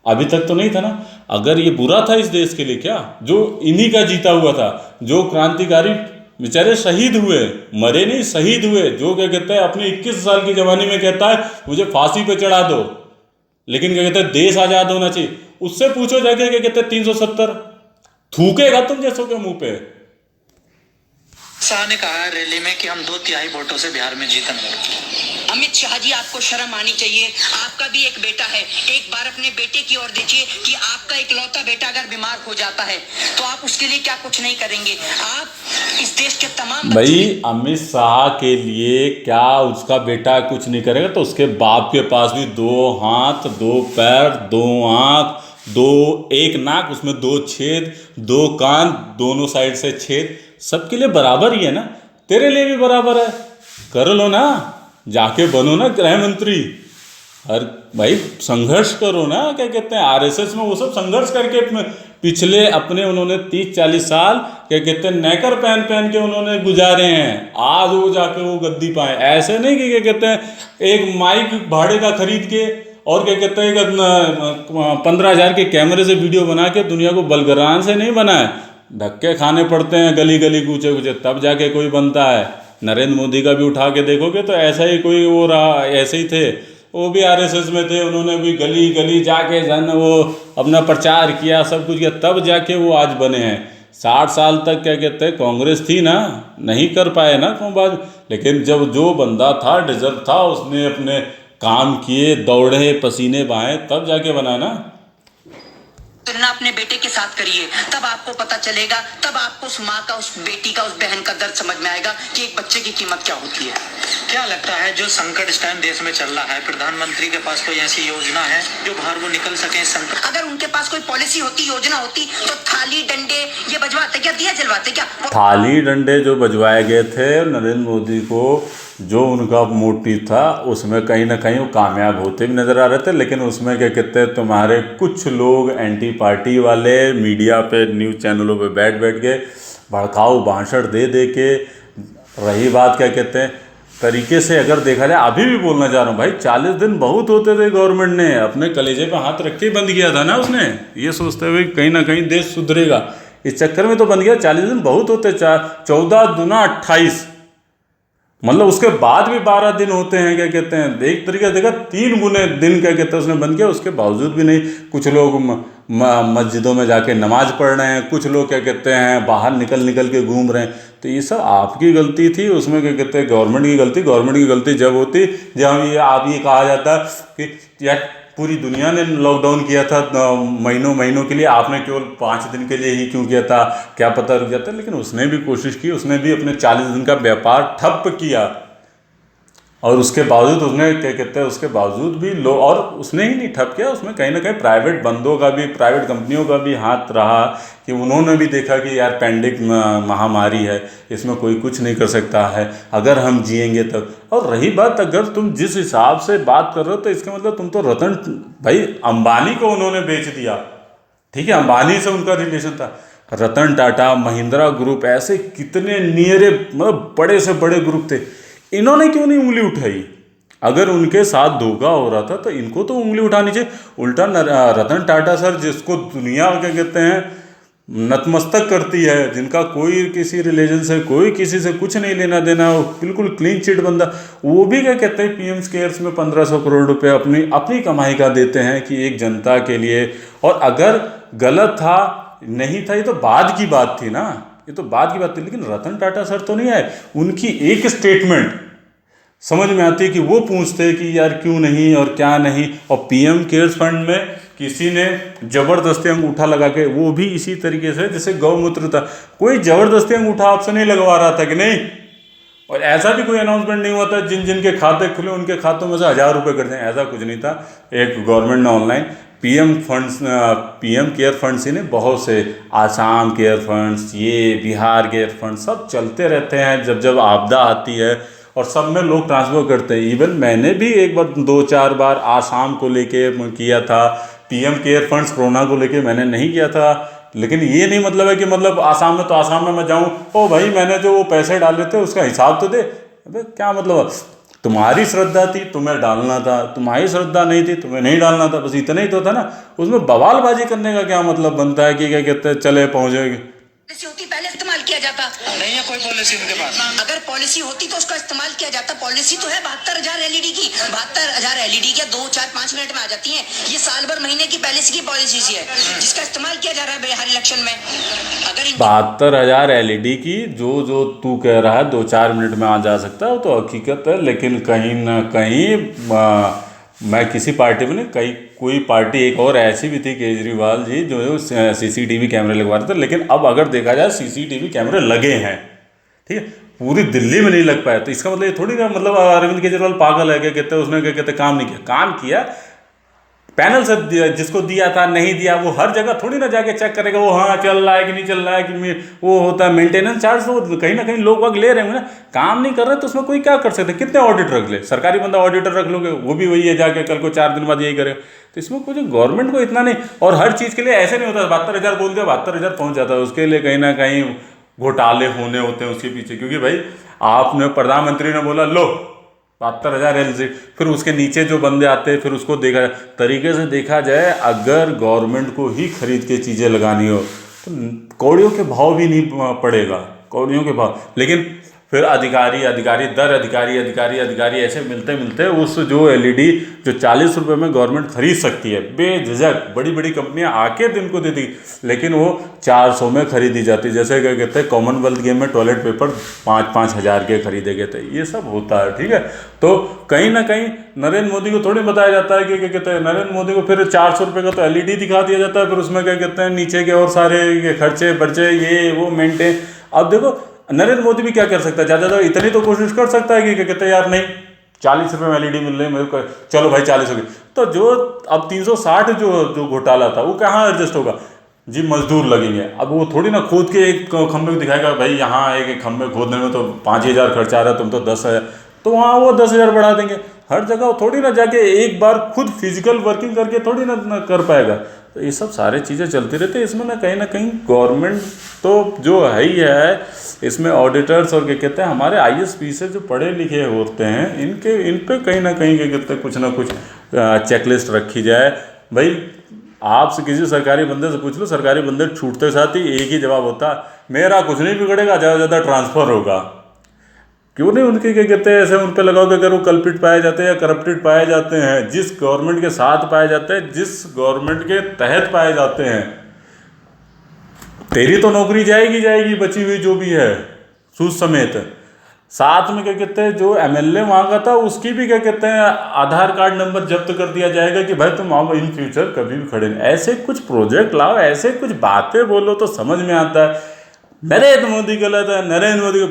अभी तक तो नहीं था ना। अगर ये बुरा था इस देश के लिए क्या, जो इन्हीं का जीता हुआ था, जो क्रांतिकारी बेचारे शहीद हुए, मरे नहीं शहीद हुए, जो क्या कहते हैं अपने 21 साल की जवानी में कहता है मुझे फांसी पे चढ़ा दो, लेकिन क्या कहते हैं देश आज़ाद होना चाहिए। उससे पूछो जाके क्या कहते हैं 370 थूकेगा तुम जैसों के मुंह पे। शाह ने कहा है रैली में कि हम 2/3 वोटों से बिहार में जीतेंगे। अमित शाह जी आपको शर्म आनी चाहिए, आपका भी एक बेटा है, एक बार अपने बेटे की ओर देखिए कि आपका इकलौता बेटा अगर बीमार हो जाता है तो आप उसके लिए क्या कुछ नहीं करेंगे। आप इस देश के तमाम भाई अमित शाह के लिए क्या उसका बेटा कुछ नहीं करेगा, तो उसके बाप के पास भी 2 हाथ 2 पैर 2 आँख 1 नाक, उसमें 2 छेद 2 कान, दोनों साइड से छेद, सबके लिए बराबर ही है ना। तेरे लिए भी बराबर है, कर लो ना, जाके बनो ना गृह मंत्री। हर भाई संघर्ष करो ना, क्या कहते हैं आरएसएस में वो सब संघर्ष करके पिछले अपने उन्होंने 30-40 साल क्या कहते हैं नेकर पहन के उन्होंने गुजारे हैं। आज वो जाके वो गद्दी पाए, ऐसे नहीं कि क्या कहते हैं एक माइक भाड़े का खरीद के और क्या कहते हैं 15,000 के कैमरे से वीडियो बना के दुनिया को बलगरान से नहीं बनाए, धक्के खाने पड़ते हैं गली गली कूचे कूचे, तब जाके कोई बनता है। नरेंद्र मोदी का भी उठा के देखोगे तो ऐसा ही कोई वो रहा, ऐसे ही थे, वो भी आरएसएस में थे, उन्होंने भी गली गली जाके जन वो अपना प्रचार किया, सब कुछ किया, तब जाके वो आज बने हैं। 60 साल तक क्या कहते हैं कांग्रेस थी ना, नहीं कर पाए ना बात, लेकिन जब जो बंदा था डिजर्व था, उसने अपने काम किए, दौड़े, पसीने बहाए, तब जाके बना ना। तुलना अपने बेटे के साथ करिए, तब आपको पता चलेगा, तब आपको उस माँ का, उस बेटी का, उस बहन का दर्द समझ में आएगा कि एक बच्चे की कीमत क्या होती है। क्या लगता है जो संकट इस टाइम देश में चल रहा है, प्रधानमंत्री के पास कोई ऐसी योजना है जो बाहर वो निकल सके इस संकट? अगर उनके पास कोई पॉलिसी होती, योजना होती, तो थाली डंडे ये बजवाते क्या, दिया जलवाते क्या? थाली डंडे जो बजवाए गए थे नरेंद्र मोदी को, जो उनका मोटिव था उसमें कहीं ना कहीं वो कामयाब होते भी नज़र आ रहे थे। लेकिन उसमें क्या कहते हैं तुम्हारे कुछ लोग एंटी पार्टी वाले मीडिया पे, न्यूज़ चैनलों पे बैठ के भड़काऊ भाषण दे के, रही बात क्या कहते हैं तरीके से अगर देखा जाए, अभी भी बोलना चाह रहा हूँ भाई, 40 दिन बहुत होते थे, गवर्नमेंट ने अपने कलेजे पे हाथ रख के ही बंद किया था ना उसने, ये सोचते हुए कहीं ना कहीं देश सुधरेगा, इस चक्कर में तो बंद किया। 40 दिन बहुत होते, 14 दूना 28, मतलब उसके बाद भी 12 दिन होते हैं, क्या कहते हैं, एक तरीके से देखा 3 गुने दिन क्या कहते हैं उसने बंद किया। उसके बावजूद भी नहीं, कुछ लोग मस्जिदों में जाके नमाज पढ़ रहे हैं, कुछ लोग क्या कहते हैं बाहर निकल निकल के घूम रहे हैं। तो ये सब आपकी गलती थी, उसमें क्या कहते हैं गवर्नमेंट की गलती। गवर्नमेंट की गलती जब होती जब ये आप ये कहा जाता कि यार पूरी दुनिया ने लॉकडाउन किया था महीनों महीनों के लिए, आपने केवल 5 दिन के लिए ही क्यों किया था, क्या पता रुक जाता। लेकिन उसने भी कोशिश की, उसने भी अपने 40 दिन का व्यापार ठप किया, और उसके बावजूद उसने क्या कहते हैं उसके बावजूद भी और उसने ही नहीं ठप किया, उसमें कहीं ना कहीं प्राइवेट बंदों का भी, प्राइवेट कंपनियों का भी हाथ रहा कि उन्होंने भी देखा कि यार पैंडेमिक महामारी है, इसमें कोई कुछ नहीं कर सकता है अगर हम जिएंगे तब। और रही बात, अगर तुम जिस हिसाब से बात कर रहे हो तो इसका मतलब तुम तो रतन भाई अंबानी को उन्होंने बेच दिया, ठीक है, अंबानी से उनका रिलेशन था। रतन टाटा, महिंद्रा ग्रुप, ऐसे कितने नियरे मतलब बड़े से बड़े ग्रुप थे, इन्होंने क्यों नहीं उंगली उठाई? अगर उनके साथ धोखा हो रहा था तो इनको तो उंगली उठानी चाहिए। उल्टा रतन टाटा सर, जिसको दुनिया क्या कहते हैं नतमस्तक करती है, जिनका कोई किसी रिलीजन से, कोई किसी से कुछ नहीं लेना देना, वो बिल्कुल क्लीन चिट बंदा, वो भी क्या कहते हैं पीएम केयर्स में 1500 करोड़ रुपए अपनी कमाई का देते हैं कि एक जनता के लिए। और अगर गलत था नहीं था, ये तो बाद की बात थी ना, ये तो बात की बात थी। लेकिन रतन टाटा सर तो नहीं आए, उनकी एक स्टेटमेंट समझ में आती है कि वो पूछते कि यार क्यों नहीं और क्या नहीं। और पीएम केयर्स फंड में किसी ने जबरदस्ती अंगूठा लगा के, वो भी इसी तरीके से जैसे गौमूत्र था, कोई जबरदस्ती अंगूठा आपसे नहीं लगवा रहा था कि नहीं। और ऐसा भी कोई अनाउंसमेंट नहीं हुआ था जिन जिन के खाते खुले उनके खातों में से 1000 रुपये कर दें, ऐसा कुछ नहीं था। एक गवर्नमेंट ने ऑनलाइन पीएम केयर फंड्स ही ने बहुत से, आसाम केयर फंड्स, ये बिहार केयर फंड, सब चलते रहते हैं जब जब आपदा आती है, और सब में लोग ट्रांसफर करते हैं। इवन मैंने भी एक बार 2-4 बार आसाम को लेके किया था, पीएम केयर फंड्स कोरोना को लेके मैंने नहीं किया था। लेकिन ये नहीं मतलब है कि मतलब आसाम में तो आसाम में मैं जाऊँ, ओ भाई मैंने जो वो पैसे डाले थे उसका हिसाब तो दे। अबे क्या मतलब, तुम्हारी श्रद्धा थी तुम्हें डालना था, तुम्हारी श्रद्धा नहीं थी तुम्हें नहीं डालना था, बस इतना ही तो था ना। उसमें बवालबाजी करने का क्या मतलब बनता है कि क्या कहते हैं चले पहुँचेंगे। पॉलिसी होती पहले इस्तेमाल किया जाता, नहीं है कोई पॉलिसी उनके पास। अगर पॉलिसी होती तो उसका इस्तेमाल किया जाता। पॉलिसी तो है 72,000 एलईडी की, 72,000 एलईडी क्या 2-4-5 मिनट में आ जाती है। ये साल भर महीने की पॉलिसी की पॉलिसी है जिसका इस्तेमाल किया जा रहा है बिहार इलेक्शन में। अगर 72,000 एलईडी की जो तू कह रहा है 2-4 मिनट में आ जा सकता है, वो तो हकीकत है। लेकिन कहीं ना कहीं मैं किसी पार्टी में नहीं, कोई पार्टी एक और ऐसी भी थी केजरीवाल जी जो सीसीटीवी कैमरे लगवा रहे थे। लेकिन अब अगर देखा जाए सीसीटीवी कैमरे लगे हैं, ठीक है, पूरी दिल्ली में नहीं लग पाया। तो इसका मतलब ये थोड़ी ना मतलब अरविंद केजरीवाल पागल है, क्या कहते हैं उसने क्या कहते हैं काम नहीं किया। काम किया, पैनल से जिसको दिया था नहीं दिया, वो हर जगह थोड़ी ना जाके चेक करेगा वो हाँ चल रहा है कि नहीं चल रहा है, कि वो होता है मेंटेनेंस चार्ज, तो कहीं ना कहीं लोग वक्त ले रहे होंगे ना। काम नहीं कर रहे तो उसमें कोई क्या कर सकते, कितने ऑडिट रख ले, सरकारी बंदा ऑडिटर रख लोगे, वो भी वही है जाके कल को 4 दिन बाद यही करे। तो इसमें कुछ गवर्नमेंट को इतना नहीं, और हर चीज़ के लिए ऐसे नहीं होता 72,000 बोल दिया 72,000 पहुँच जाता है। उसके लिए कहीं ना कहीं घोटाले होने होते हैं उसके पीछे, क्योंकि भाई आपने प्रधानमंत्री ने बोला लो 72,000 एलजी, फिर उसके नीचे जो बंदे आते हैं फिर उसको देखा जाए। तरीके से देखा जाए अगर गवर्नमेंट को ही खरीद के चीज़ें लगानी हो तो कौड़ियों के भाव भी नहीं पड़ेगा, कौड़ियों के भाव। लेकिन फिर अधिकारी ऐसे मिलते मिलते उस जो एलईडी जो 40 रुपये में गवर्नमेंट खरीद सकती है बेझिझक, बड़ी बड़ी कंपनियां आके दिन को देती, लेकिन वो 400 में खरीदी जाती। जैसे क्या कहते हैं कॉमनवेल्थ गेम में टॉयलेट पेपर 5-5 हज़ार के खरीदे गए थे, ये सब होता है, ठीक है। तो कहीं ना कहीं नरेंद्र मोदी को थोड़ी बताया जाता है कि क्या कहते हैं नरेंद्र मोदी को फिर 400 रुपये का तो एलईडी दिखा दिया जाता है, फिर उसमें क्या कहते हैं नीचे के और सारे खर्चे बर्चे ये वो मेंटेन। अब देखो नरेंद्र मोदी भी क्या कर सकता है, ज़्यादा इतनी तो कोशिश कर सकता है कि क्या कहते हैं यार नहीं 40 रुपये में एलईडी मिल रहे हैं मेरे को, चलो भाई 40 हो गए। तो जो अब 360 जो घोटाला था वो कहाँ एडजस्ट होगा जी, मजदूर लगेंगे। अब वो थोड़ी ना खोद के एक खंभे को दिखाएगा भाई यहाँ एक खंभे खोदने में तो 5,000 खर्चा आ रहा है, तुम तो 10,000, तो वहाँ वो 10,000 बढ़ा देंगे। हर जगह थोड़ी ना जाके एक बार खुद फिजिकल वर्किंग करके थोड़ी ना कर पाएगा। तो ये सब सारी चीज़ें चलती रहती है। इसमें ना कहीं गवर्नमेंट तो जो है ही है, इसमें ऑडिटर्स और क्या कहते हैं हमारे ISP से जो पढ़े लिखे होते हैं इन पे कहीं ना कहीं क्या कहते हैं कुछ ना कुछ चेकलिस्ट रखी जाए। भाई आपसे किसी सरकारी बंदे से पूछ लो, सरकारी बंदे छूटते साथ ही एक ही जवाब होता, मेरा कुछ नहीं बिगड़ेगा, ज़्यादा ज़्यादा ट्रांसफ़र होगा। क्यों नहीं उनके क्या कहते हैं ऐसे उन पर लगाओ कि अगर वो कल्पिट पाए जाते हैं या करप्टेड पाए जाते हैं, जिस गवर्नमेंट के साथ पाए जाते हैं, जिस गवर्नमेंट के तहत पाए जाते हैं, तेरी तो नौकरी जाएगी बची हुई जो भी है सूद समेत। साथ में क्या कहते हैं जो MLA मांगा था उसकी भी क्या कहते हैं आधार कार्ड नंबर जब्त कर दिया जाएगा कि भाई तुम आओ इन फ्यूचर कभी भी खड़े नहीं। ऐसे कुछ प्रोजेक्ट लाओ, ऐसे कुछ बातें बोलो तो समझ में आता है। नरेंद्र मोदी गलत है, नरेंद्र मोदी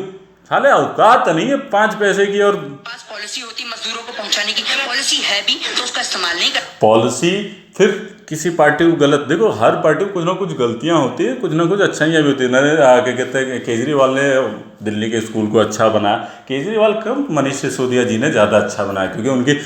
साले औकात नहीं है 5 पैसे की। और पास पॉलिसी होती मजदूरों को पहुंचाने की, पॉलिसी है भी तो उसका इस्तेमाल नहीं कर। पॉलिसी फिर किसी पार्टी को गलत, देखो हर पार्टी को कुछ ना कुछ गलतियां होती है, कुछ ना कुछ अच्छाइयाँ भी होती है। क्या कहते हैं केजरीवाल ने दिल्ली के स्कूल को अच्छा बनाया, केजरीवाल कम मनीष सिसोदिया जी ने ज़्यादा अच्छा बनाया क्योंकि उनकी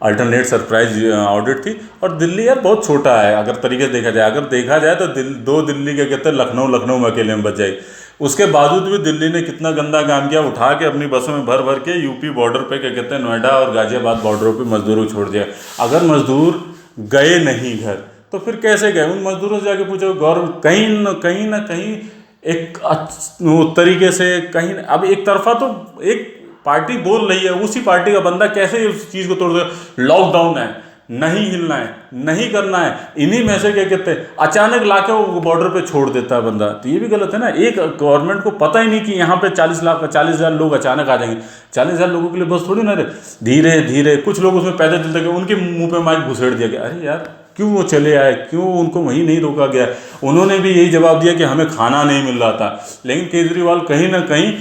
अल्टरनेट सरप्राइज ऑडिट थी। और दिल्ली यार बहुत छोटा है अगर तरीके से देखा जाए, तो दो दिल्ली क्या कहते हैं लखनऊ में अकेले में बच जाए। उसके बावजूद भी दिल्ली ने कितना गंदा काम किया, उठा के अपनी बसों में भर के यूपी बॉर्डर पे क्या कहते हैं नोएडा और गाजियाबाद बॉर्डरों पे मजदूरों को छोड़ दिया। अगर मजदूर गए नहीं घर तो फिर कैसे गए? उन मजदूरों से जाके पूछो, गवर्नमेंट कहीं ना कहीं एक तरीके से कहीं, अब एक तरफा तो एक पार्टी बोल रही है, उसी पार्टी का बंदा कैसे उस चीज़ को तोड़ दे। लॉकडाउन है, नहीं हिलना है, नहीं करना है, इन्हीं में से क्या कहते हैं अचानक लाके वो बॉर्डर पे छोड़ देता है बंदा, तो ये भी गलत है ना। एक गवर्नमेंट को पता ही नहीं कि यहाँ पे 40,000 लोग अचानक आ जाएंगे। 40,000 लोगों के लिए बस थोड़ी ना, धीरे धीरे कुछ लोग उसमें पैदल चलते गए, उनके मुंह पे माइक घुसेड़ दिया गया। अरे यार क्यों वो चले आए, क्यों उनको वहीं नहीं रोका गया? उन्होंने भी यही जवाब दिया कि हमें खाना नहीं मिल रहा था। लेकिन केजरीवाल कहीं ना कहीं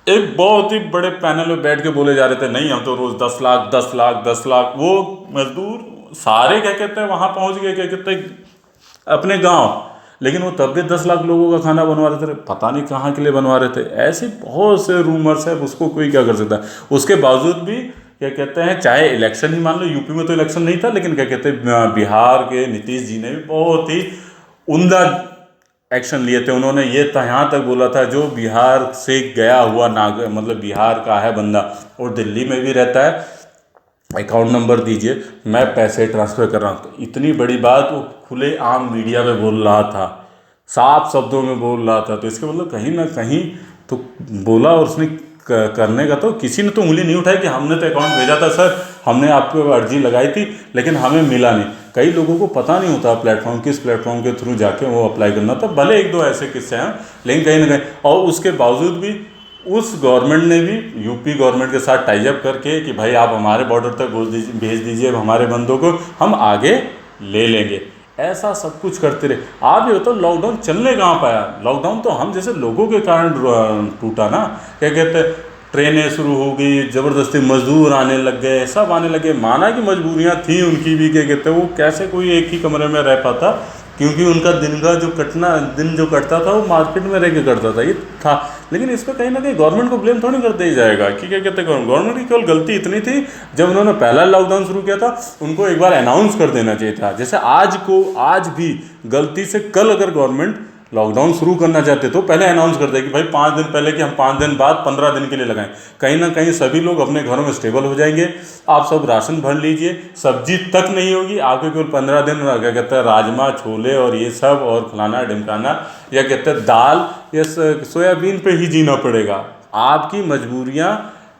एक बहुत ही बड़े पैनल में बैठ के बोले जा रहे थे, नहीं हम तो रोज़ 10 लाख। वो मजदूर सारे क्या कहते हैं वहाँ पहुँच गए क्या कहते हैं अपने गांव, लेकिन वो तब भी 10 लाख लोगों का खाना बनवा रहे थे, पता नहीं कहाँ के लिए बनवा रहे थे। ऐसे बहुत से रूमर्स है, उसको कोई क्या कर सकता है। उसके बावजूद भी क्या कहते हैं, चाहे इलेक्शन ही मान लो, यूपी में तो इलेक्शन नहीं था, लेकिन क्या कहते हैं बिहार के नीतीश जी ने भी बहुत ही उम्दा एक्शन लिए थे। उन्होंने ये यहाँ तक बोला था जो बिहार से गया हुआ मतलब बिहार का है बंदा और दिल्ली में भी रहता है, अकाउंट नंबर दीजिए, मैं पैसे ट्रांसफ़र कर रहा हूँ। तो इतनी बड़ी बात वो खुले आम मीडिया में बोल रहा था, साफ शब्दों में बोल रहा था। तो इसके मतलब कहीं ना कहीं तो बोला, और उसने करने का तो किसी ने तो उंगली नहीं उठाई कि हमने तो अकाउंट भेजा था सर, हमने आपको अर्जी लगाई थी लेकिन हमें मिला नहीं। कई लोगों को पता नहीं होता प्लेटफॉर्म किस प्लेटफॉर्म के थ्रू जाके वो अप्लाई करना था। भले 1-2 ऐसे किस्से हैं, लेकिन कहीं ना कहीं, और उसके बावजूद भी उस गवर्नमेंट ने भी यूपी गवर्नमेंट के साथ टाइजअप करके कि भाई आप हमारे बॉर्डर तक भेज दीजिए हमारे बंदों को, हम आगे ले लेंगे। ऐसा सब कुछ करते रहे। आप ये बताओ लॉकडाउन चलने कहाँ पाया? लॉकडाउन तो हम जैसे लोगों के कारण टूटा ना। क्या कहते हैं, ट्रेनें शुरू हो गई, ज़बरदस्ती मजदूर आने लग गए, सब आने लगे। माना कि मजबूरियाँ थी उनकी भी, क्या कहते हैं वो कैसे कोई एक ही कमरे में रह पाता, क्योंकि उनका दिन जो कटता था वो मार्केट में रह के कटता था, ये था। लेकिन इस पर कहीं ना कहीं गवर्नमेंट को ब्लेम थोड़ी कर दिया जाएगा कि क्या कहते हैं गवर्नमेंट की केवल गलती इतनी थी, जब उन्होंने पहला लॉकडाउन शुरू किया था उनको एक बार अनाउंस कर देना चाहिए था। जैसे आज भी गलती से कल अगर गवर्नमेंट लॉकडाउन शुरू करना चाहते तो पहले अनाउंस कर दे कि भाई 5 दिन पहले कि हम 5 दिन बाद 15 दिन के लिए लगाएं। कहीं ना कहीं सभी लोग अपने घरों में स्टेबल हो जाएंगे, आप सब राशन भर लीजिए, सब्जी तक नहीं होगी आपके, केवल 15 दिन क्या कहते हैं राजमा छोले और ये सब और फलाना ढिमकाना, या कहते हैं दाल या सोयाबीन पे ही जीना पड़ेगा। आपकी मजबूरियाँ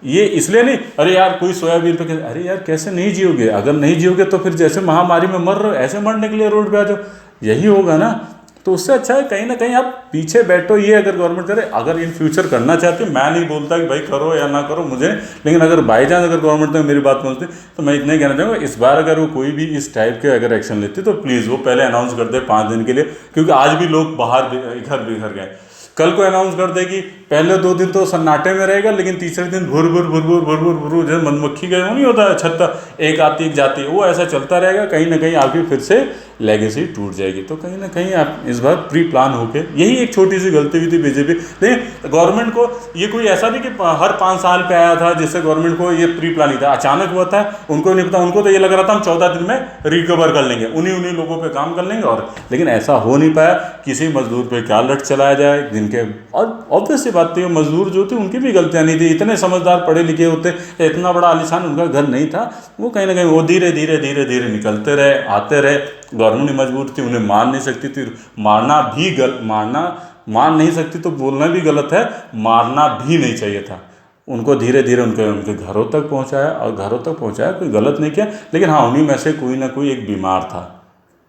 ये इसलिए नहीं, अरे यार कोई सोयाबीन पे, अरे यार कैसे नहीं जियोगे? अगर नहीं जियोगे तो फिर जैसे महामारी में मर रहे हो ऐसे मरने के लिए रोड पे आ जाओ, यही होगा ना। तो उससे अच्छा है कहीं ना कहीं आप पीछे बैठो। ये अगर गवर्नमेंट करे, अगर इन फ्यूचर करना चाहती है, मैं नहीं बोलता कि भाई करो या ना करो मुझे, लेकिन अगर बाई चांस अगर गवर्नमेंट में मेरी बात पहुँचती तो मैं इतना ही कहना चाहूँगा, इस बार अगर वो कोई भी इस टाइप के अगर एक्शन लेती तो प्लीज़ वो पहले अनाउंस कर दे 5 दिन के लिए, क्योंकि आज भी लोग बाहर इधर गए। कल को अनाउंस कर देगी, पहले 2 दिन तो सन्नाटे में रहेगा, लेकिन तीसरे दिन भुर जैसे मधुमक्खी का नहीं होता है छत्ता, एक आती एक जाती, वो ऐसा चलता रहेगा। कहीं ना कहीं आपकी फिर से लेगेसी टूट जाएगी। तो कहीं ना कहीं आप इस बार प्री प्लान होके, यही एक छोटी सी गलती हुई थी बीजेपी। लेकिन गवर्नमेंट को ये कोई ऐसा नहीं कि हर 5 साल पे आया था जिससे गवर्नमेंट को ये प्री प्लान ही था, अचानक हुआ था, उनको नहीं पता। उनको तो ये लग रहा था हम 14 दिन में रिकवर कर लेंगे, उन्हीं लोगों पे काम कर लेंगे। और लेकिन ऐसा हो नहीं पाया। किसी मजदूर पे क्या लट चलाया जाए, जिनके, और ऑब्वियस सी बात थी मजदूर जो थे उनकी भी गलतियां नहीं थी, इतने समझदार पढ़े लिखे होते, इतना बड़ा आलीशान उनका घर नहीं था। वो कहीं ना कहीं वो धीरे धीरे धीरे धीरे निकलते रहे, आते रहे। गवर्नमेंट मजबूर थी, उन्हें मार नहीं सकती थी। मारना भी मार नहीं सकती तो बोलना भी गलत है, मारना भी नहीं चाहिए था। उनको धीरे धीरे उनके घरों तक पहुंचाया, और घरों तक पहुंचाया, कोई गलत नहीं किया। लेकिन हाँ, उन्हीं में से कोई ना कोई एक बीमार था,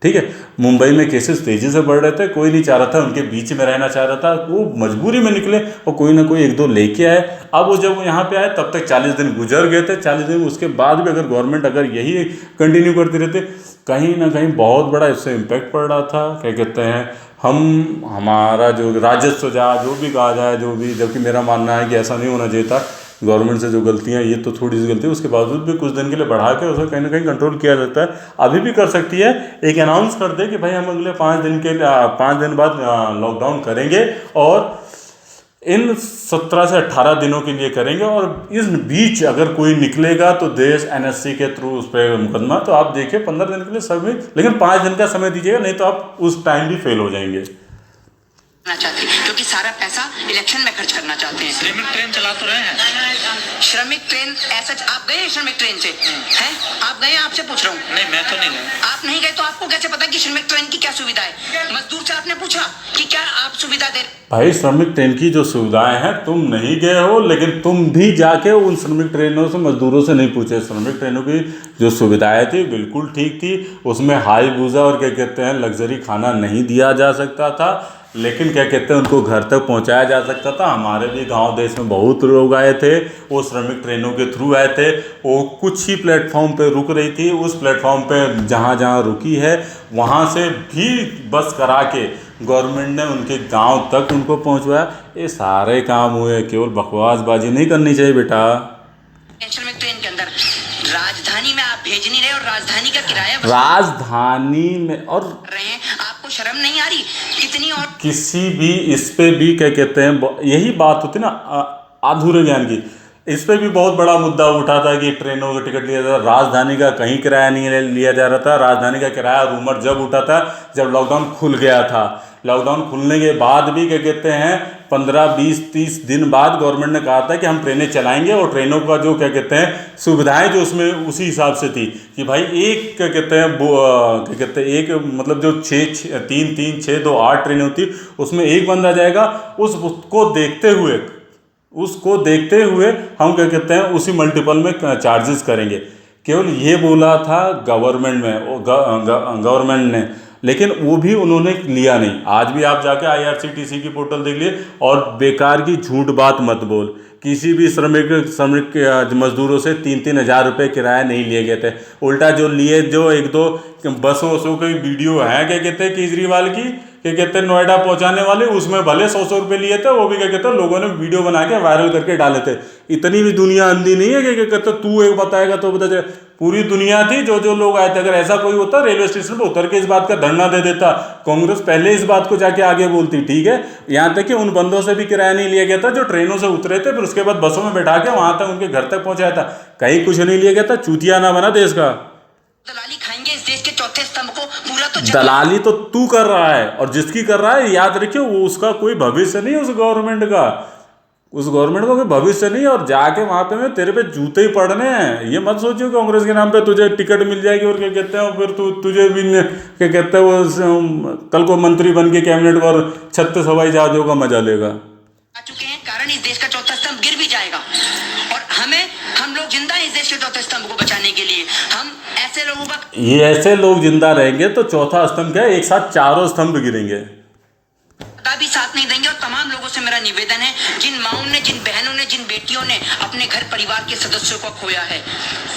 ठीक है। मुंबई में केसेस तेज़ी से बढ़ रहे थे, कोई नहीं चाह रहा था, उनके बीच में रहना चाह रहा था। वो मजबूरी में निकले और कोई ना कोई 1-2 लेके आए। अब वो जब वो यहाँ पे आए तब तक 40 दिन गुजर गए थे। 40 दिन उसके बाद भी अगर गवर्नमेंट अगर यही कंटिन्यू करती रहती, कहीं ना कहीं बहुत बड़ा इससे इम्पैक्ट पड़ रहा था। क्या कहते हैं, हमारा जो राजस्व जो भी कहा जाए, जो भी, जबकि मेरा मानना है कि ऐसा नहीं होना चाहिए था। गवर्नमेंट से जो गलतियां, ये तो थोड़ी सी गलती है, उसके बावजूद भी कुछ दिन के लिए बढ़ा के उसे कहीं ना कहीं कंट्रोल किया जाता है। अभी भी कर सकती है, एक अनाउंस कर दे कि भाई हम अगले 5 दिन बाद लॉकडाउन करेंगे, और इन 17 से 18 दिनों के लिए करेंगे। और इस बीच अगर कोई निकलेगा तो देश NSC के थ्रू उस पर मुकदमा, तो आप देखिए 15 दिन के लिए सब, लेकिन 5 दिन का समय दीजिएगा, नहीं तो आप उस टाइम भी फेल हो जाएंगे। चाहते हैं क्योंकि सारा पैसा इलेक्शन में खर्च करना चाहते हैं। श्रमिक ट्रेन चला तो रहे हैं। श्रमिक ट्रेन ऐसा, आप गए हैं श्रमिक ट्रेन से? हैं? आप गए हैं? आपसे पूछ रहा हूँ। नहीं, मैं तो नहीं गया। आप नहीं गए तो आपको कैसे पता कि श्रमिक ट्रेन की क्या सुविधा है? मजदूर से आपने पूछा कि क्या आप सुविधा दे? भाई, श्रमिक ट्रेन की जो सुविधाएं हैं, तुम नहीं गए हो, लेकिन तुम भी जाके उन श्रमिक ट्रेनों से, मजदूरों से नहीं पूछे। श्रमिक ट्रेनों की जो सुविधाएं थी बिल्कुल ठीक थी, उसमें हाई भूजा और क्या कहते हैं लग्जरी खाना नहीं दिया जा सकता था, लेकिन क्या कहते हैं उनको घर तक पहुंचाया जा सकता था। हमारे भी गांव देश में बहुत लोग आए थे, वो श्रमिक ट्रेनों के थ्रू आए थे। वो कुछ ही प्लेटफॉर्म पे रुक रही थी, उस प्लेटफॉर्म पे जहाँ जहाँ रुकी है वहाँ से भी बस करा के गवर्नमेंट ने उनके गांव तक उनको पहुंचवाया। ये सारे काम हुए, केवल बकवासबाजी नहीं करनी चाहिए बेटा। श्रमिक ट्रेन के अंदर राजधानी में आप भेज नहीं रहे, और राजधानी का किराया राजधानी में और रहे हैं, आपको शर्म नहीं आ रही कितनी? और किसी भी इस पे भी क्या कहते हैं, यही बात होती ना अधूरे ज्ञान की। इस पे भी बहुत बड़ा मुद्दा उठा था कि ट्रेनों का टिकट लिया था, राजधानी का कहीं किराया नहीं लिया जा रहा था। राजधानी का किराया रूमर जब उठा था जब लॉकडाउन खुल गया था। लॉकडाउन खुलने के बाद भी क्या कहते हैं 15, 20, 30 दिन बाद गवर्नमेंट ने कहा था कि हम ट्रेनें चलाएंगे, और ट्रेनों का जो क्या कहते हैं सुविधाएं जो उसमें उसी हिसाब से थी कि भाई एक क्या कहते हैं एक मतलब जो 3, 2, 8 ट्रेनें होती, उसमें एक बंदा जाएगा। उसको देखते हुए हम क्या कहते हैं उसी मल्टीपल में चार्जेस करेंगे। केवल ये बोला था गवर्नमेंट ने, लेकिन वो भी उन्होंने लिया नहीं। आज भी आप जाके IRCTC की पोर्टल देख लिए, और बेकार की झूठ बात मत बोल। किसी भी श्रमिक मजदूरों से 3-3 हज़ार रुपये किराया नहीं लिए गए थे। उल्टा जो लिए, जो 1-2 बसों की वीडियो है क्या कहते हैं केजरीवाल की, क्या कहते हैं नोएडा पहुंचाने वाले, उसमें भले 100 रुपये लिए थे, वो भी क्या कहते हैं लोगों ने वीडियो बना के वायरल करके डाले थे। इतनी भी दुनिया अंधी नहीं है कि क्या कहते तू एक बताएगा तो पता चले। पूरी दुनिया थी, जो लोग आए थे। अगर ऐसा कोई होता रेलवे स्टेशन पर उतर के इस बात का धरना दे देता, कांग्रेस पहले इस बात को जाके आगे बोलती, ठीक है। यहाँ तक कि उन बंदों से भी किराया नहीं लिया गया था जो ट्रेनों से उतरे थे, फिर उसके बाद बसों में बैठा के वहां तक उनके घर तक पहुंचाया था। कहीं कुछ नहीं लिया गया था। चूतिया ना बना देश का। दलाली खाएंगे इस देश के चौथे स्तंभ को पूरा। तो दलाली तो तू कर रहा है, और जिसकी कर रहा है याद रखियो वो उसका कोई भविष्य नहीं है। उस गवर्नमेंट का कोई भविष्य नहीं है। और जाके वहां पे में तेरे पे जूते ही पड़ने हैं। ये मत सोचियो कांग्रेस के नाम पे तुझे टिकट मिल जाएगी और क्या कहते हैं फिर तुझे भी क्या कहते हैं वो कल को मंत्री बन के कैबिनेट और 36 हवाई जहाजों का मजा लेगा। आ चुके हैं, कारण इस देश का चौथा स्तंभ गिर भी जाएगा, और हम लोग जिंदा हैं इस देश के चौथे स्तंभ को बचाने के लिए। हम ऐसे लोगों का, ये ऐसे लोग जिंदा रहेंगे तो चौथा स्तंभ क्या, एक साथ चारों स्तंभ गिरेंगे, भी साथ नहीं देंगे। और तमाम लोगों से मेरा निवेदन है, जिन माओं ने, जिन बहनों ने, जिन बेटियों ने अपने घर परिवार के सदस्यों को खोया है,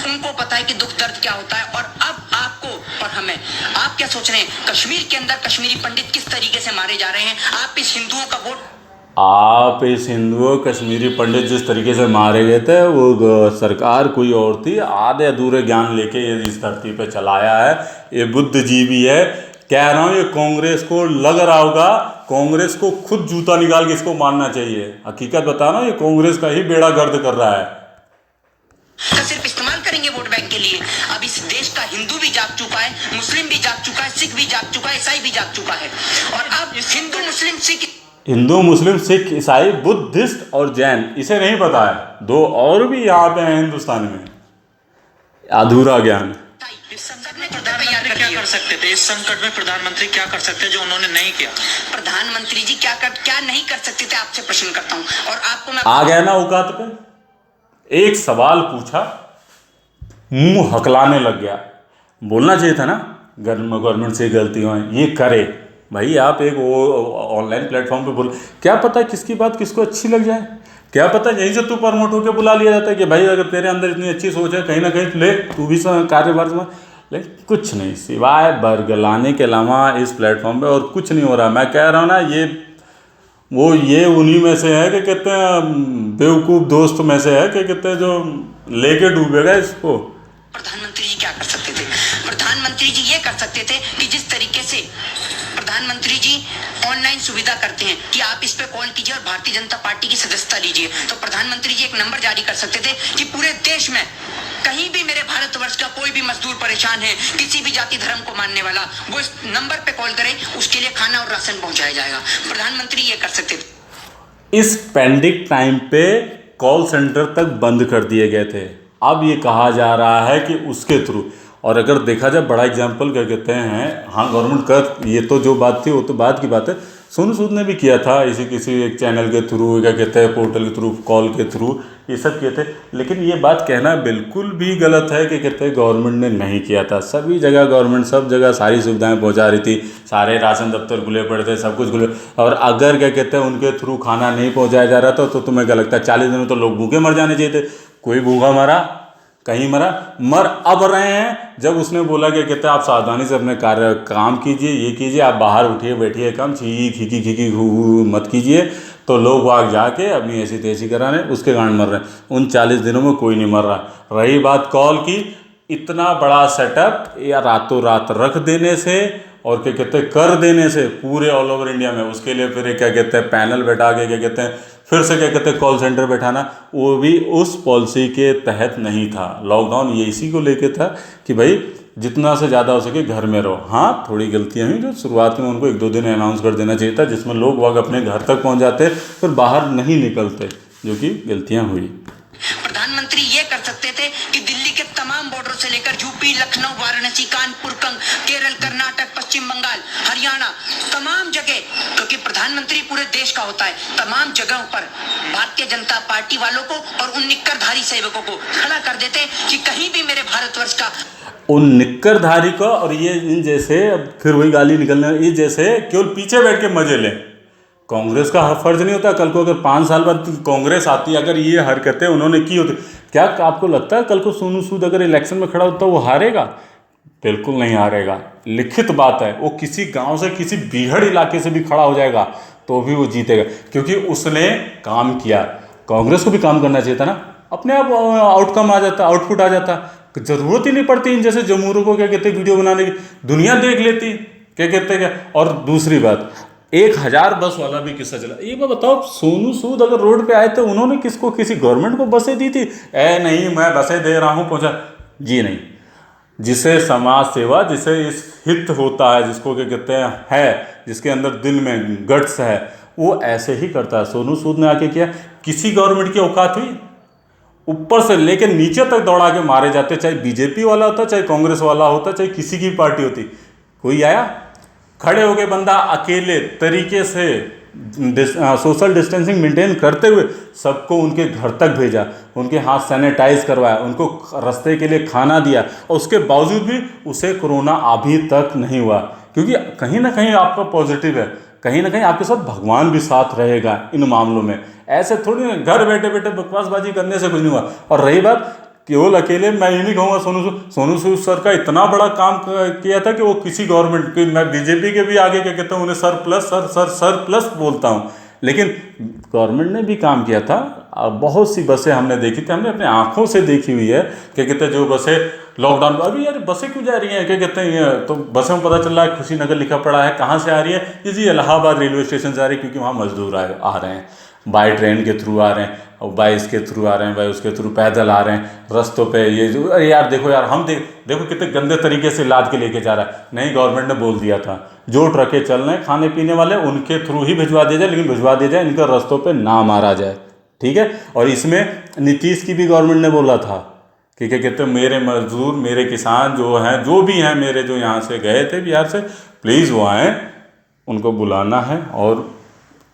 उनको पता है कि दुख दर्द क्या होता है। और अब आपको और हमें, आप क्या सोच रहे हैं कश्मीर के अंदर कश्मीरी पंडित किस तरीके से मारे जा रहे हैं? आप इस हिंदुओं का वोट आप इस हिंदुओं कश्मीरी पंडित जिस तरीके से मारे गए थे वो सरकार कोई और थी, आधे अधूरे ज्ञान लेके ये इस धरती पे चलाया है। ये बुद्धिजीवी है। कह रहा हूँ ये कांग्रेस को लग रहा होगा, कांग्रेस को खुद जूता निकाल के इसको मारना चाहिए। हकीकत बता रहा हूँ, ये कांग्रेस का ही बेड़ा गर्द कर रहा है। का सिर्फ इस्तेमाल करेंगे वोट बैंक के लिए। अब इस देश का हिंदू भी जाग चुका है, मुस्लिम भी जाग चुका है, सिख भी जाग चुका है, ईसाई भी जाग चुका है। और अब हिंदू मुस्लिम सिख ईसाई बुद्धिस्ट और जैन, इसे नहीं पता है। दो और भी यहाँ पे हैं हिंदुस्तान में, अधूरा ज्ञान। प्रधानमंत्री क्या कर सकते थे इस संकट में? प्रधानमंत्री क्या कर सकते जो उन्होंने नहीं किया? प्रधानमंत्री जी क्या नहीं कर सकते थे, आपसे प्रश्न करता हूँ। और आपको मैं आ गया ना औकात पे, एक सवाल पूछा, मुंह हकलाने लग गया। बोलना चाहिए था ना गवर्नमेंट से गलती हुई, ये करे भाई। आप एक ऑनलाइन प्लेटफॉर्म पे बोल, क्या पता किसकी बात किसको अच्छी लग जाए, क्या पता यहीं से तू प्रमोट होकर बुला लिया जाता है कि भाई अगर तेरे अंदर इतनी अच्छी सोच है कहीं ना कहीं ले तू भी कार्यभार में। लेकिन कुछ नहीं सिवाय बरगलाने के अलावा इस प्लेटफॉर्म पे और कुछ नहीं हो रहा। मैं कह रहा हूँ ना, ये उन्हीं में से है कि कहते हैं बेवकूफ़ दोस्त में से है कि कहते हैं जो लेके डूबेगा इसको। प्रधानमंत्री जी क्या कर सकते थे? प्रधानमंत्री जी ये कर सकते थे कि जिस तरीके से प्रधानमंत्री जी ऑनलाइन सुविधा करते हैं कि आप इस पे कॉल कीजिए और भारतीय जनता पार्टी की सदस्यता लीजिए, तो प्रधानमंत्री जी एक नंबर जारी कर सकते थे कि पूरे देश में कहीं भी मेरे भारतवर्ष का कोई भी मजदूर परेशान है, किसी भी जाति धर्म को मानने वाला, वो इस नंबर पे कॉल करे, उसके लिए खाना और राशन पहुंचाया जाएगा। प्रधानमंत्री ये कर सकते थे। इस पैंडेमिक टाइम पे कॉल सेंटर तक बंद कर दिए गए थे। अब ये कहा जा रहा है कि उसके थ्रू, और अगर देखा जाए बड़ा एग्जाम्पल क्या कहते हैं, हाँ गवर्नमेंट का ये तो जो बात थी वो तो बात की बात है। सोनू सूद ने भी किया था इसी किसी एक चैनल के थ्रू, क्या कहते हैं पोर्टल के थ्रू, कॉल के थ्रू, ये सब किए थे। लेकिन ये बात कहना बिल्कुल भी गलत है कि कहते हैं गवर्नमेंट ने नहीं किया था। सभी जगह गवर्नमेंट सब जगह सारी सुविधाएं पहुंचा रही थी, सारे राशन दफ्तर खुले पड़े थे, सब कुछ खुले। और अगर क्या कहते हैं उनके थ्रू खाना नहीं पहुँचाया जा रहा था तो तुम्हें क्या लगता है 40 दिन में तो लोग भूखे मर जाने चाहिए थे? कोई भूखा मरा? कहीं मर अब रहे हैं। जब उसने बोला कि कहते हैं आप सावधानी से अपने काम कीजिए, ये कीजिए, आप बाहर उठिए बैठिए, कम खीकी मत कीजिए, तो लोग वहाँ जाके अपनी ऐसी तेजी कराने उसके कारण मर रहे हैं। उन 40 दिनों में कोई नहीं मर रहा। रही बात कॉल की, इतना बड़ा सेटअप या रातों रात रख देने से और क्या कहते हैं कर देने से पूरे ऑल ओवर इंडिया में, उसके लिए फिर क्या कहते हैं पैनल बैठा के क्या कहते हैं फिर से क्या कहते हैं कॉल सेंटर बैठाना, वो भी उस पॉलिसी के तहत नहीं था। लॉकडाउन ये इसी को लेके था कि भाई जितना से ज़्यादा हो सके घर में रहो। हाँ थोड़ी गलतियाँ हुई जो शुरुआत में उनको 1-2 दिन अनाउंस कर देना चाहिए था, जिसमें लोग वहाँ अपने घर तक पहुँच जाते फिर बाहर नहीं निकलते, जो कि गलतियाँ हुई। प्रधानमंत्री ये कर सकते थे कि दिल्ली के तमाम बॉर्डर से लेकर यूपी, लखनऊ, वाराणसी, कानपुर, केरल, कर्नाटक, पश्चिम बंगाल, हरियाणा, तमाम जगह, क्योंकि प्रधानमंत्री पूरे देश का होता है, तमाम जगहों पर भारतीय जनता पार्टी वालों को और उन निक्करधारी सेवकों को खड़ा कर देते कि कहीं भी मेरे भारतवर्ष का उन निक्करधारी को और ये इन जैसे, अब फिर वही गाली निकलने, ये जैसे केवल पीछे बैठ के मजे लें। कांग्रेस का फर्ज नहीं होता कल को अगर 5 साल बाद कांग्रेस आती, अगर ये हरकतें उन्होंने की होती, क्या आपको लगता है कल को सोनू सूद अगर इलेक्शन में खड़ा होता वो हारेगा? बिल्कुल नहीं हारेगा। लिखित बात है, वो किसी गांव से किसी बीहड़ इलाके से भी खड़ा हो जाएगा तो भी वो जीतेगा, क्योंकि उसने काम किया। कांग्रेस को भी काम करना चाहिए था ना, अपने आप आउटकम आ जाता, आउटपुट आ जाता, जरूरत ही नहीं पड़ती इन जैसे जमूरों को क्या कहते वीडियो बनाने की, दुनिया देख लेती क्या कहते क्या। और दूसरी बात, 1000 बस वाला भी किस्सा चला। ये बताओ सोनू सूद अगर रोड पे आए तो उन्होंने किसको किसी गवर्नमेंट को बसें दी थी? नहीं मैं बसें दे रहा हूँ पहुँचा जी नहीं। जिसे समाज सेवा, जिसे इस हित होता है, जिसको क्या कहते हैं है, जिसके अंदर दिल में गट्स है, वो ऐसे ही करता है। सोनू सूद ने आके किया, किसी गवर्नमेंट की औकात हुई? ऊपर से लेकर नीचे तक दौड़ा के मारे जाते, चाहे बीजेपी वाला होता, चाहे कांग्रेस वाला होता, चाहे किसी की पार्टी होती। कोई आया खड़े हो गए, बंदा अकेले तरीके से सोशल डिस्टेंसिंग मेंटेन करते हुए सबको उनके घर तक भेजा, उनके हाथ सैनिटाइज करवाया, उनको रास्ते के लिए खाना दिया, और उसके बावजूद भी उसे कोरोना अभी तक नहीं हुआ। क्योंकि कहीं ना कहीं आपका पॉजिटिव है, कहीं ना कहीं आपके साथ भगवान भी साथ रहेगा इन मामलों में। ऐसे थोड़ी ना घर बैठे बैठे बकवासबाजी करने से कुछ नहीं हुआ। और रही बात केवल अकेले, मैं ये नहीं कहूँगा सोनू सूद सर का इतना बड़ा काम किया था कि वो किसी गवर्नमेंट की, मैं बीजेपी के भी आगे क्या कहता हूँ उन्हें सर प्लस बोलता हूँ, लेकिन गवर्नमेंट ने भी काम किया था। बहुत सी बसें हमने देखी थी, हमने अपने आंखों से देखी हुई है। क्या कहते हैं, जो बसें लॉकडाउन में, अभी यार बसें क्यों जा रही हैं, क्या कहते हैं, तो बसों में पता चल रहा है कुशीनगर लिखा पड़ा है, कहाँ से आ रही है, ये जी इलाहाबाद रेलवे स्टेशन से आ रही है, क्योंकि वहाँ मजदूर आ रहे हैं, बाय ट्रेन के थ्रू आ रहे हैं, और बाय इसके थ्रू आ रहे हैं, बाय उसके थ्रू पैदल आ रहे हैं रास्तों पे। ये जो, अरे यार देखो यार, हम देखो कितने गंदे तरीके से लाद के लेके जा रहा है। नहीं, गवर्नमेंट ने बोल दिया था जो ट्रकें चल रहे हैं खाने पीने वाले उनके थ्रू ही भिजवा दिया जाए, लेकिन भिजवा दिया जाए, इनका रास्तों पे ना मारा जाए, ठीक है। और इसमें नीतीश की भी गवर्नमेंट ने बोला था कि क्या कहते हैं, मेरे मजदूर, मेरे किसान जो हैं, जो भी हैं मेरे, जो यहाँ से गए थे बिहार से, प्लीज़ वो आएँ, उनको बुलाना है और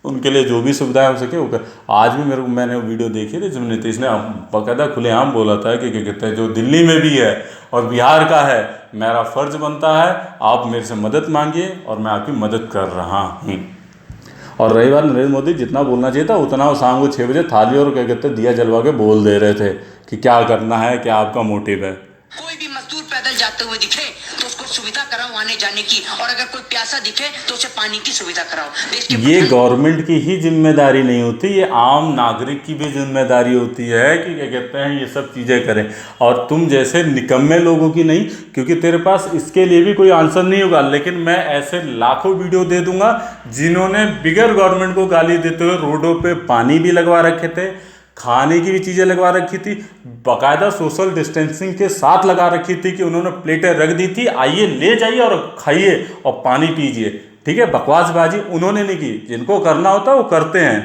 उनके लिए जो भी सुविधाएं हो सके वो कर। आज भी मैंने वीडियो देखी थी, जब नीतीश ने बाकायदा खुलेआम बोला था कि क्या कहते हैं, जो दिल्ली में भी है और बिहार का है, मेरा फ़र्ज़ बनता है आप मेरे से मदद मांगिए और मैं आपकी मदद कर रहा हूँ। और रही बात नरेंद्र मोदी, जितना बोलना चाहिए था उतना वो शाम को 6 बजे थाली और क्या कहते हैं दिया जलवा के बोल दे रहे थे कि क्या करना है, क्या आपका मोटिव है। कोई भी मजदूर पैदल जाते हुए दिखे तो उसको सुविधा कराओ आने जाने की, और अगर कोई प्यासा दिखे तो उसे पानी की सुविधा कराओ। देश के ये गवर्नमेंट की ही जिम्मेदारी नहीं होती, ये आम नागरिक की भी जिम्मेदारी होती है कि क्या कहते हैं ये सब चीज़ें करें। और तुम जैसे निकम्मे लोगों की नहीं, क्योंकि तेरे पास इसके लिए भी कोई आंसर नहीं होगा, लेकिन मैं ऐसे लाखों वीडियो दे दूंगा जिन्होंने बिगर गवर्नमेंट को गाली देते हुए रोडों पे पानी भी लगवा रखे थे, खाने की भी चीज़ें लगवा रखी थी, बाकायदा सोशल डिस्टेंसिंग के साथ लगा रखी थी कि उन्होंने प्लेटें रख दी थी, आइए ले जाइए और खाइए और पानी पीजिए, ठीक है। बकवासबाजी उन्होंने नहीं की, जिनको करना होता है वो करते हैं।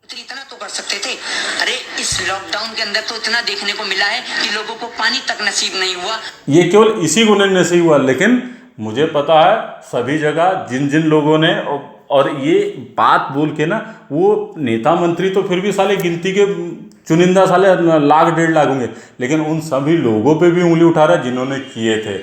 इतना तो कर सकते थे। अरे इस लॉकडाउन के अंदर तो इतना देखने को मिला है कि लोगों को पानी तक नसीब नहीं हुआ। ये केवल इसी को नहीं नसीब हुआ, लेकिन मुझे पता है सभी जगह जिन जिन लोगों ने, और ये बात बोल के ना, वो नेता मंत्री तो फिर भी साले गिनती के चुनिंदा साले 1,00,000-1,50,000 होंगे, लेकिन उन सभी लोगों पे भी उंगली उठा रहा है जिन्होंने किए थे।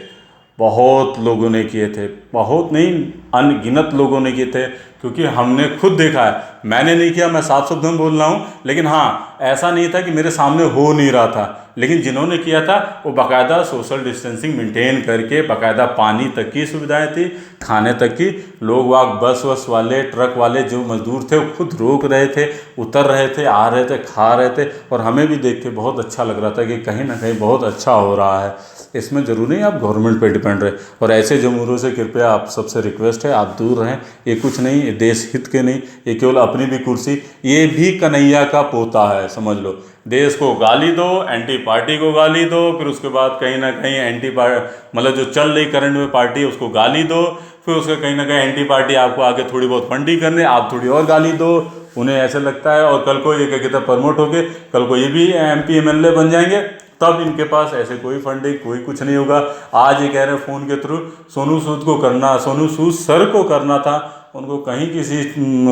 बहुत लोगों ने किए थे, बहुत नहीं अनगिनत लोगों ने किए थे, क्योंकि हमने खुद देखा है। मैंने नहीं किया, मैं साफ शब्दों में बोल रहा हूँ, लेकिन हाँ ऐसा नहीं था कि मेरे सामने हो नहीं रहा था, लेकिन जिन्होंने किया था वो बाकायदा सोशल डिस्टेंसिंग मेंटेन करके, बाकायदा पानी तक की सुविधाएं थी, खाने तक की। लोग वाग बस वाले, ट्रक वाले जो मजदूर थे वो खुद रोक रहे थे, उतर रहे थे, आ रहे थे, खा रहे थे, और हमें भी देख के बहुत अच्छा लग रहा था कि कहीं ना कहीं बहुत अच्छा हो रहा है। इसमें ज़रूरी नहीं आप गवर्नमेंट पे डिपेंड रहे। और ऐसे जमूरों से कृपया आप सबसे रिक्वेस्ट है, आप दूर रहें। ये कुछ नहीं, ये देश हित के नहीं, ये केवल अपनी भी कुर्सी, ये भी कन्हैया का पोता है, समझ लो। देश को गाली दो, एंटी पार्टी को गाली दो, फिर उसके बाद कहीं ना कहीं एंटी पार्टी, मतलब जो चल रही करंट में पार्टी है उसको गाली दो, फिर उसका कहीं ना कहीं एंटी पार्टी आपको आगे थोड़ी बहुत फंडिंग करने, आप थोड़ी और गाली दो, उन्हें ऐसे लगता है, और कल को ये क्या कहते हैं प्रमोट होके कल को ये भी MP MLA बन जाएंगे, तब इनके पास ऐसे कोई फंडिंग कोई कुछ नहीं होगा। आज ये कह रहे हैं फ़ोन के थ्रू सोनू सूद को करना, सोनू सूद सर को करना था, उनको कहीं किसी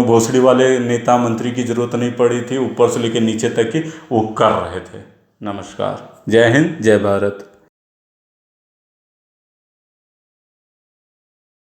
भोसड़ी वाले नेता मंत्री की ज़रूरत नहीं पड़ी थी, ऊपर से लेकर नीचे तक की वो कर रहे थे। नमस्कार, जय हिंद, जय भारत।